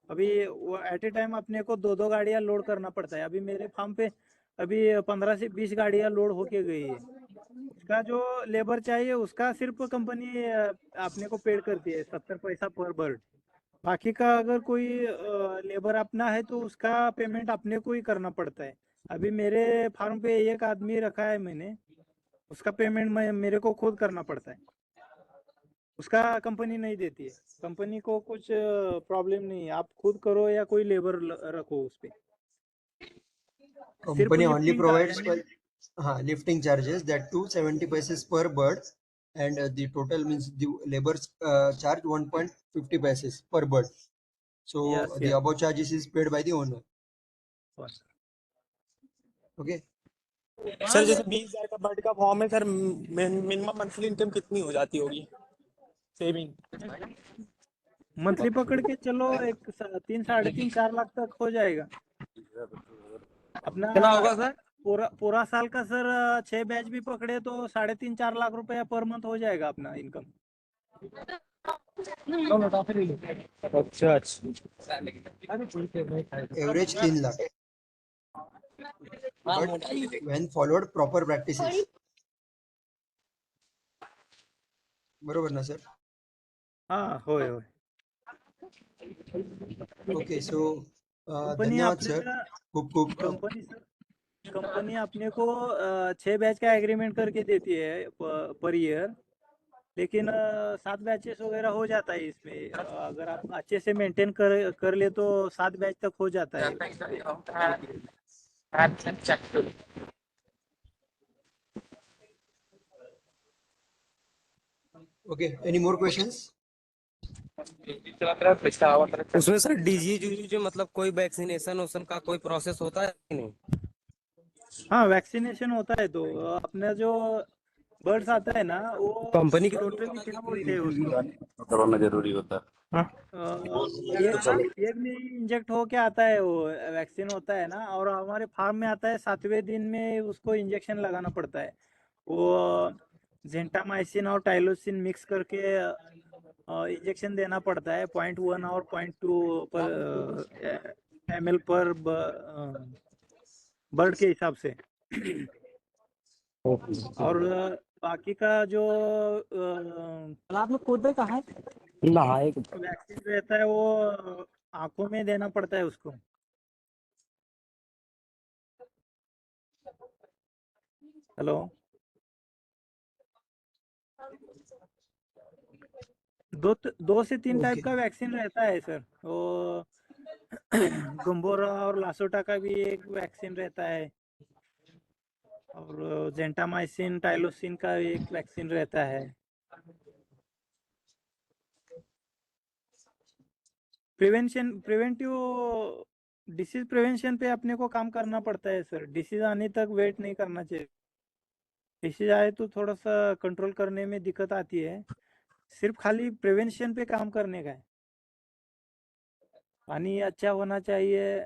अभी वो एट ए टाइम अपने को 2-2 गाड़ियां लोड करना पड़ता है। अभी मेरे फार्म पे अभी 15 से 20 गाड़ियां लोड होके गई है। उसका जो लेबर चाहिए उसका सिर्फ कंपनी अपने को पेड करती है 70 पैसा पर बर्ड। बाकी का अगर कोई लेबर अपना है तो उसका पेमेंट अपने को ही करना पड़ता है। अभी मेरे फार्म पे एक आदमी रखा है मैंने, उसका पेमेंट मेरे को खुद करना पड़ता है, उसका कंपनी नहीं देती है। कंपनी को कुछ प्रॉब्लम नहीं है, आप खुद करो या कोई लेबर रखो उस पे। सिर्फ company only lifting provides charge lifting charges, that too 70 paise per bird, and the total means the labor's charge 1.50 paise per bird. So yes the above charges is paid by the owner. Yes. Okay. Sir जैसे 20,000 का बर्ड का फॉर्म है सर, मिनिमम मंथली इनकम कितनी हो जाती होगी सेविंग? मंथली पकड़ के चलो 3, 3.5, 4 लाख तक हो जाएगा अपना। कितना होगा सर? पूरा साल का सर 6 बैच भी पकड़े तो 3.5, 4 लाख रुपया पर मंथ हो जाएगा अपना इनकम। अच्छा Average 3 lakh. But when followed proper practices. बरोबर ना सर? हाँ होय होय। ओके, सो कंपनी धन्यवाद सर, खूप खूप कंपनी अपने को 6 बैच का एग्रीमेंट करके देती है पर ईयर, लेकिन 7 बैचेस वगैरह हो जाता है इसमें। अगर आप अच्छे से मेंटेन कर ले तो 7 बैच तक हो जाता है। Okay, any more questions? उसमें सर डिजीज जो मतलब कोई वैक्सीनेशन ओसन का कोई प्रोसेस होता है कि नहीं? हाँ वैक्सीनेशन होता है, तो अपना जो बर्ड्स आता है ना वो कंपनी की टोटली क्या बोलते हैं उसको, करवाना जरूरी होता है। एक में इंजेक्ट होके आता है, वो वैक्सीन होता है ना, और हमारे फार्म में आता है 7वें दिन में उसको इंजेक्शन लगाना पड़ता है। वो जेंटामाइसिन और टाइलोसिन मिक्स करके इंजेक्शन देना पड़ता है 0.1 और 0.2 पर ml पर बर्ड के हिसाब से। और बाकी का जो आप लोग कूद कहाँ है? नहाए वैक्सीन रहता है वो आंखों में देना पड़ता है उसको। हेलो, 2 से 3 टाइप का वैक्सीन रहता है सर। वो गंबोरा और लासोटा का भी एक वैक्सीन रहता है, और जेंटामाइसिन टाइलोसिन का एक वैक्सीन रहता है। प्रिवेंटिव डिसीज प्रिवेंशन पे अपने को काम करना पड़ता है सर। डिसीज आने तक वेट नहीं करना चाहिए। डिसीज आए तो थोड़ा सा कंट्रोल करने में दिक्कत आती है, सिर्फ खाली प्रिवेंशन पे काम करने का है। पानी अच्छा होना चाहिए,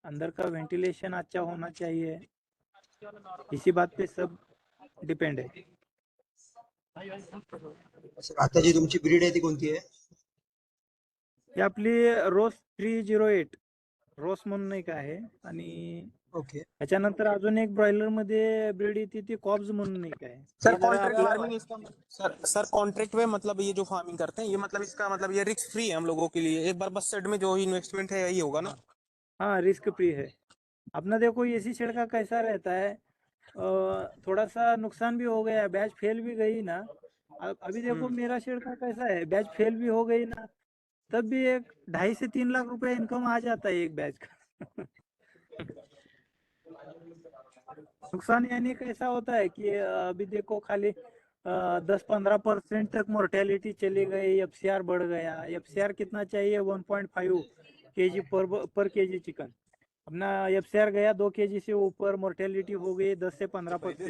अंदर का वेंटिलेशन अच्छा होना चाहिए, इसी बात पे सब डिपेंड है। आता जी तुमची ब्रीड आहे ती कोणती आहे? ही आपली रोज 308 रोस म्हणून एक आहे आणि ओके त्याच्यानंतर अजून एक ब्रॉयलर मध्ये ब्रीड येते ती कॉब्स म्हणून एक आहे सर हे जरा कॉन्ट्रैक्ट आपलं फार्मिंग इसका सर कॉन्ट्रैक्ट में मतलब ये जो फार्मिंग करते हैं ये मतलब इसका मतलब ये रिस्क फ्री है हम लोगों के लिए, एक बार बस शेड में जो इन्वेस्टमेंट है यही होगा ना। हाँ रिस्क फ्री है। अपना देखो एसी शेड का कैसा रहता है, थोड़ा सा नुकसान भी हो गया, बैच फेल भी गई ना, अभी देखो मेरा शेड का कैसा है, बैच फेल भी हो गई ना, तब भी एक 2.5 से 3 लाख रुपए इनकम आ जाता है एक बैच का। नुकसान यानी कैसा होता है कि अभी देखो खाली 10-15% तक मोर्टेलिटी चली गई, एफसीआर बढ़ गया। एफसीआर कितना चाहिए? 1.5 kg पर केजी चिकन। अपना एफसीआर गया 2 kg से ऊपर, मोर्टेलिटी हो गई 10 से 15%।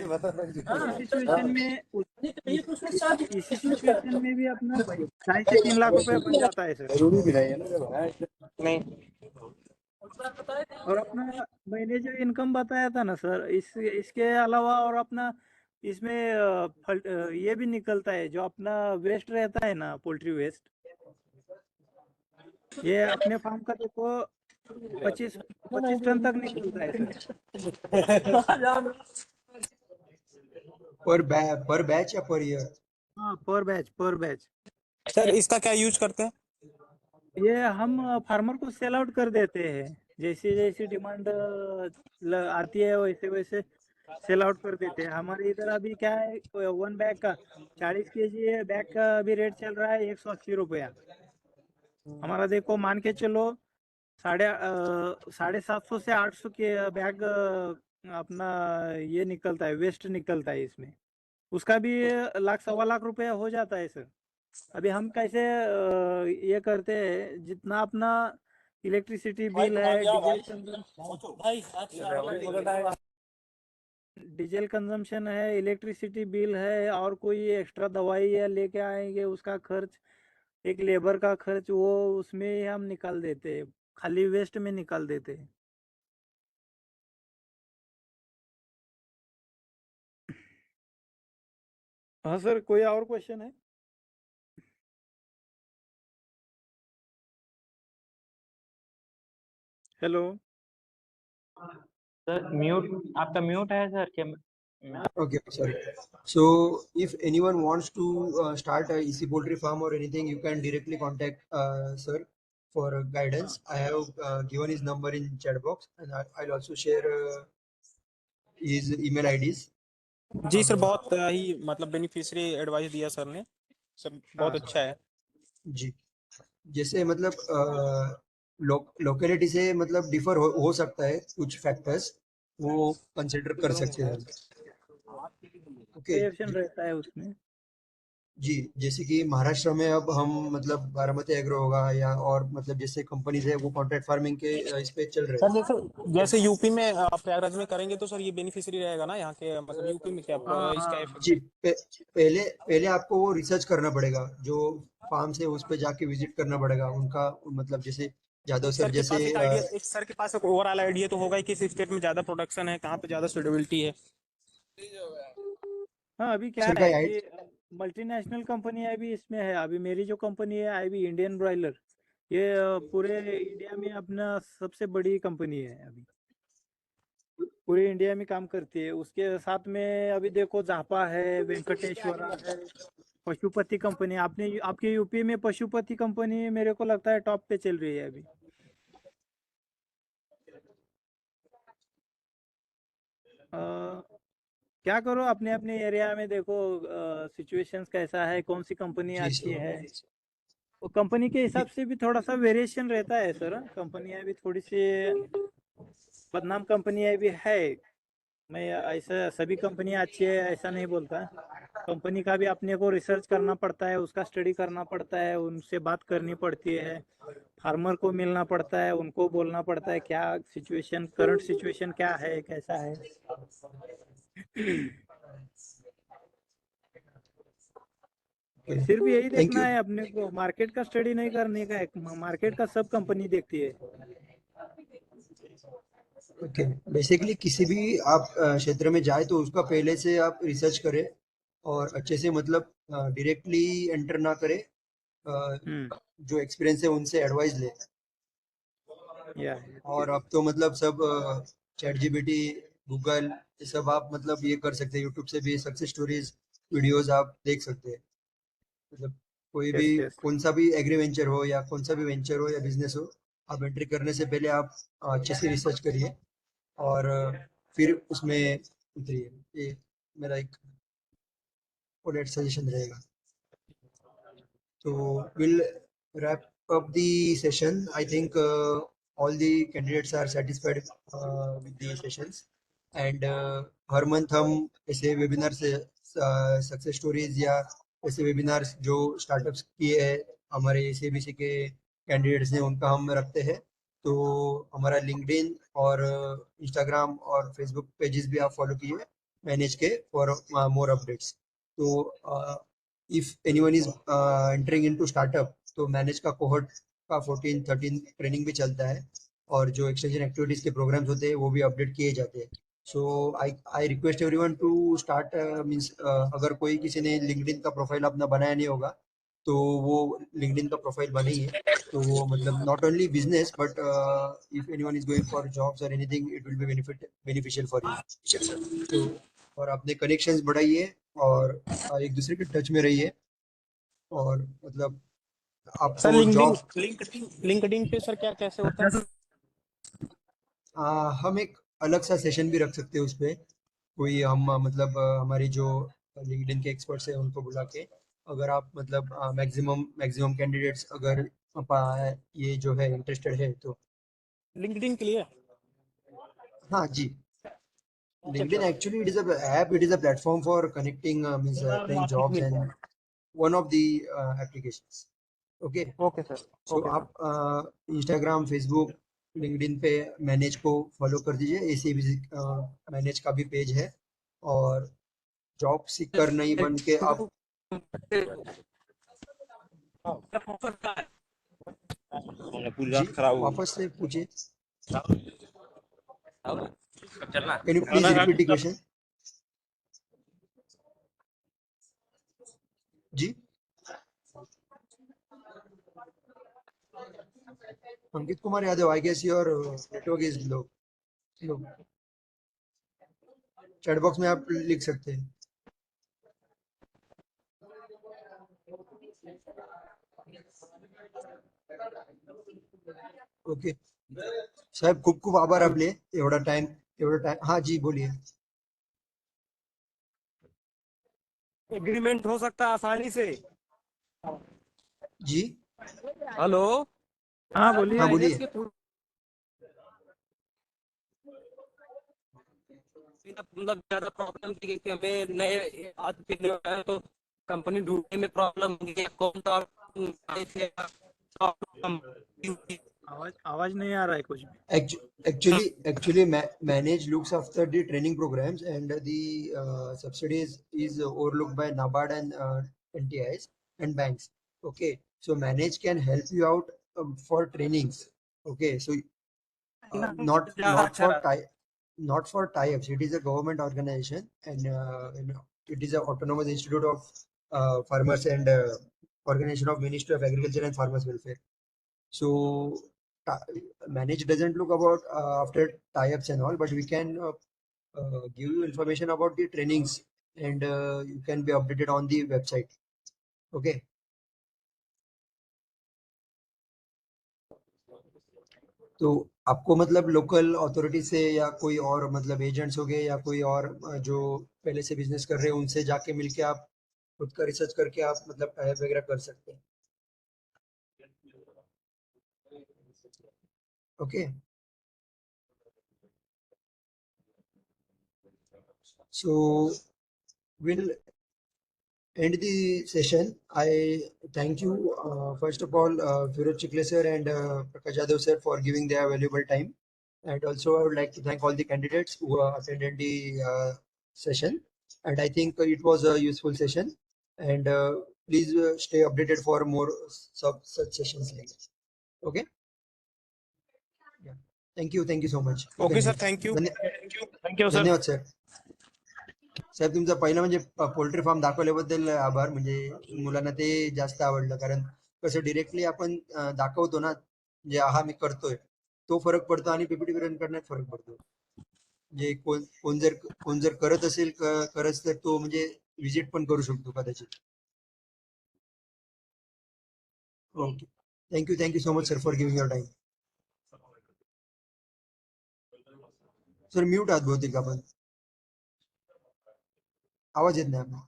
इस सिचुएशन में भी अपना 2.5 से 3 लाख रुपए बन जाता है सर। नहीं और अपना मैंने जो इनकम बताया था ना सर, इसके अलावा और अपना इसमें ये भी निकलता है, जो अपना वेस्ट रहता है ना, पोल्ट्री वेस्ट, ये अपने फार्म का देखो 25 टन तक निकलता है सर। पर बैच या पर ईयर? हाँ पर बैच। सर इसका क्या यूज करते हैं? ये हम फार्मर को सेल आउट कर देते हैं, जैसी जैसी डिमांड आती है वैसे वैसे सेल आउट कर देते हैं। हमारे इधर अभी क्या है, 1 बैग का 40 kg बैग का अभी रेट चल रहा है 180 रुपया। हमारा देखो मान के चलो 750 से 800 के बैग अपना ये निकलता है, वेस्ट निकलता है इसमें, उसका भी 1.25 लाख रुपया हो जाता है सर। अभी हम कैसे ये करते हैं, जितना अपना इलेक्ट्रिसिटी बिल है, डीजल कंजम्पशन है, इलेक्ट्रिसिटी बिल है, और कोई एक्स्ट्रा दवाई या लेके आएंगे उसका खर्च, एक लेबर का खर्च, वो उसमें हम निकाल देते हैं, खाली वेस्ट में निकाल देते हैं। हाँ सर, कोई और क्वेश्चन है? हेलो सर म्यूट, आपका म्यूट है सर क्या? Okay, sorry. So if anyone wants to start a EC poultry farm or anything, you can directly contact sir for guidance. I have given his number in chat box, and I'll also share his email IDs. Ji sir, बहुत ही मतलब बेनिफिशियरी एडवाइस दिया सर ने, सर बहुत अच्छा है जी। जैसे मतलब लोकेलिटी से मतलब डिफर हो सकता है, कुछ फैक्टर्स वो कंसिडर कर सकते हैं। ओके रहता है उसमें जी, जैसे कि महाराष्ट्र में अब हम मतलब बारामती एग्रो होगा या और मतलब जैसे कंपनीज है वो कॉन्ट्रैक्ट फार्मिंग के इस पे चल रहे हैं। सर। जैसे यूपी में आप प्रयागराज में करेंगे तो सर ये बेनिफिशियरी रहेगा ना यहाँ के, मतलब यूपी में क्या इसका जी, पहले आपको वो रिसर्च करना पड़ेगा, जो फार्म से उस पे जाके विजिट करना पड़ेगा उनका, मतलब जैसे जादव सर जैसे सर के पास एक ओवरऑल आइडिया तो होगा कि किस स्टेट में ज्यादा प्रोडक्शन है, कहाँ पे ज्यादा सुटेबिलिटी है। हाँ अभी क्या है कि मल्टीनेशनल कंपनी अभी इसमें है। अभी मेरी जो कंपनी है अभी इंडियन ब्रॉयलर, ये पूरे इंडिया में अपना सबसे बड़ी कंपनी है, अभी पूरे इंडिया में काम करती है। उसके साथ में अभी देखो जापा है, वेंकटेश्वरा है, पशुपति कंपनी। आपके यूपी में पशुपति कंपनी मेरे को लगता है टॉप पे चल रही है अभी। क्या करो, अपने अपने एरिया में देखो सिचुएशंस कैसा है, कौन सी कंपनी अच्छी है, वो कंपनी के हिसाब से भी थोड़ा सा वेरिएशन रहता है सर। कंपनियां भी थोड़ी सी बदनाम कंपनियां भी है, मैं ऐसा सभी कंपनियां अच्छी है ऐसा नहीं बोलता। कंपनी का भी अपने को रिसर्च करना पड़ता है, उसका स्टडी करना पड़ता है, उनसे बात करनी पड़ती है, फार्मर को मिलना पड़ता है, उनको बोलना पड़ता है क्या सिचुएशन, करंट सिचुएशन क्या है, कैसा है। सिर्फ यही देखना है अपने को, मार्केट का स्टडी नहीं करने का है, मार्केट का सब कंपनी देखती है। ओके, बेसिकली किसी भी आप क्षेत्र में जाए तो उसका पहले से आप रिसर्च करें और अच्छे से मतलब डायरेक्टली एंटर ना करें, जो एक्सपीरियंस है उनसे एडवाइस ले। और अब तो मतलब सब चैट जीपीटी, गूगल, ये सब आप मतलब ये कर सकते हैं। यूट्यूब से भी सक्सेस स्टोरीज वीडियोस आप देख सकते हैं। मतलब कोई भी कौन सा भी एग्री वेंचर हो या कौन सा भी वेंचर हो या बिजनेस हो, आप एंट्री करने से पहले आप अच्छे से रिसर्च करिए और फिर उसमें उतरिए। ये मेरा एक पोलाइट सजेशन रहेगा। So we'll wrap up the session. I think all the candidates are satisfied with the sessions, and her month हम ऐसे वेबिनार से सक्सेस स्टोरीज या ऐसे वेबिनार्स जो स्टार्टअप्स किए हैं हमारे एसीबीसी के कैंडिडेट्स ने, उनका हम रखते हैं। तो हमारा लिंक्डइन और इंस्टाग्राम और फेसबुक पेजेस भी आप फॉलो कीजिए मैनेज के फॉर मोर अपडेट्स। तो if anyone is entering into startup, तो मैनेज का कोहर्ट का 14-13 ट्रेनिंग भी चलता है और जो एक्सटेंशन एक्टिविटीज के प्रोग्राम्स होते हैं वो भी अपडेट किए जाते हैं। So I request everyone to start means अगर कोई किसी ने लिंक्डइन का प्रोफाइल अपना बनाया नहीं होगा तो वो लिंक्डइन का प्रोफाइल बनाइए। तो वो मतलब not only business but if anyone is going for jobs और anything it will be beneficial for you. तो और अपने कनेक्शंस बढ़ाइए और एक दूसरे के टच में रहिए और मतलब सर आपको जॉब लिंक्डइन पे सर क्या कैसे होता है? हम एक अलग सा सेशन भी रख सकते हैं उस पे। कोई हम मतलब हमारी जो लिंक्डइन के एक्सपर्ट्स हैं उनको बुला के, अगर आप मतलब मैक्सिमम कैंडिडेट्स अगर ये जो है इंटरेस्टेड है तो लिंक्डइन के लिए? हाँ जी। LinkedIn actually it is a app, it is a platform for connecting means applying jobs and one of the applications. Okay. Okay sir. So आप Instagram, Facebook, LinkedIn पे मैनेज को फॉलो कर दीजिए। एसीबीसी मैनेज का भी पेज है और जॉब सीकर नहीं बन के आप जी वापस से पूछिए। Can you please repeat the question? जी Ankit Kumar Yadav, I guess your network is low. Chat box में आप लिख सकते हैं। ओके साहेब, खूप खूप आभार आपले एवढा टाइम हाँ जी बोलिए। एग्रीमेंट हो सकता है आसानी से। जी हेलो, हाँ बोलिए। हाँ बोलिए। मतलब ज्यादा प्रॉब्लम थी कि हमें नए आदमी तो कंपनी ढूंढने में प्रॉब्लम होगी। कौन सा आवाज नहीं आ रहा है कुछ भी। Actually, manage looks after the training programs and the subsidies is overlooked by NABARD and NTIs and banks. Okay, so manage can help you out for trainings. Okay, so not for tie-ups. It is a government organization and it is an autonomous institute of farmers and organization of Ministry of Agriculture and Farmers Welfare. So manage doesn't look about after tie-ups and all, but we can give you information about the trainings and you can be updated on the website. Okay. तो आपको मतलब लोकल अथॉरिटी से या कोई और मतलब एजेंट्स हो गए या कोई और जो पहले से बिजनेस कर रहे हैं उनसे जाके मिलके आप खुद का रिसर्च करके आप मतलब टाइप वगैरह कर सकते हैं। Okay. So we'll end the session. I thank you first of all Firuz Chikle sir and Prakash Yadav sir for giving their valuable time, and also I would like to thank all the candidates who attended the session, and I think it was a useful session, and please stay updated for more such sessions like this. Okay. Yeah. Thank you so much. Okay sir, thank you. Sir. धन्यवाद सर। साहेब तुमचा पहिला म्हणजे पोल्ट्री फार्म दाखवल्याबद्दल आभार। म्हणजे मुलांना ते जास्त आवडलं, कारण कसं डिरेक्टली आपण दाखवतो ना, म्हणजे हा मी करतोय, तो फरक पडतो आणि पीपीटी रन करण्यात फरक पडतो. म्हणजे कोण जर करत असेल करत तर तो म्हणजे विजिट पण करू शकतो कदाचित. Okay, thank you so much sir for giving your time. Sir mute आहात बहुतेक आपण, आवाज येत नाही आपला.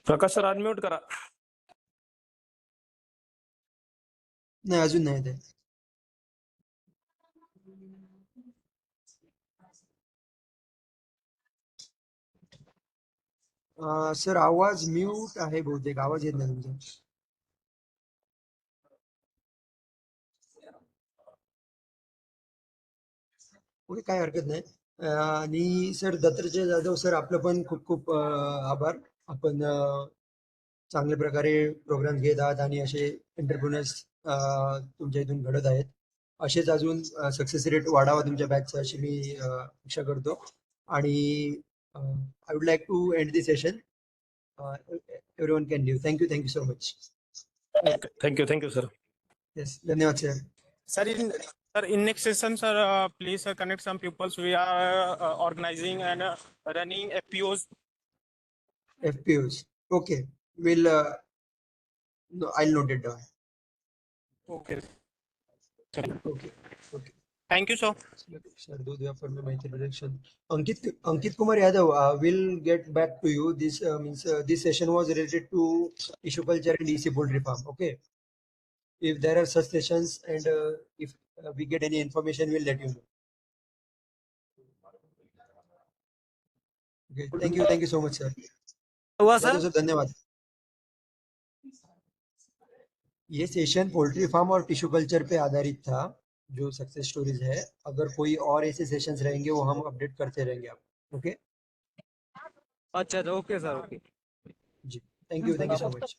प्रकाश सर अनम्यूट करा. नाही अजून नाही येत. सर आवाज म्यूट आहे बहुतेक, आवाज येत नाही तुमचा. ओके, काय हरकत नाही. आणि सर दत्तात्रय जाधव सर आपलं पण खूप खूप आभार. आपण चांगल्या प्रकारे प्रोग्राम घेत आहात आणि असे एंटरप्रेन्युअर्स तुमच्या इथून घडत आहेत. असेच अजून सक्सेस रेट वाढावा तुमच्या बॅचचा अशी मी इच्छा करतो. आणि I would like to end the session. Everyone can leave. Thank you so much. Thank you sir. Yes, धन्यवाद sir. Sir, in next session, sir, please connect some pupils. We are organizing and running FPOs. FPOs. Okay, we'll. No, I'll note it down. Okay. Okay. Thank you, sir. Sir, do you have my introduction? Ankit Kumar Yadav will get back to you. This means this session was related to tissue culture and EC poultry farm. Okay. If there are such sessions and if we get any information, we'll let you know. Okay. Thank you so much, sir. Sir sir धन्यवाद. ये सेशन पोल्ट्री फार्म और टिश्यू कल्चर पे आधारित था, जो सक्सेस स्टोरीज है. अगर कोई और ऐसे सेशंस रहेंगे वो हम अपडेट करते रहेंगे आप. ओके. अच्छा ओके सर. ओके जी, थैंक यू सो मच.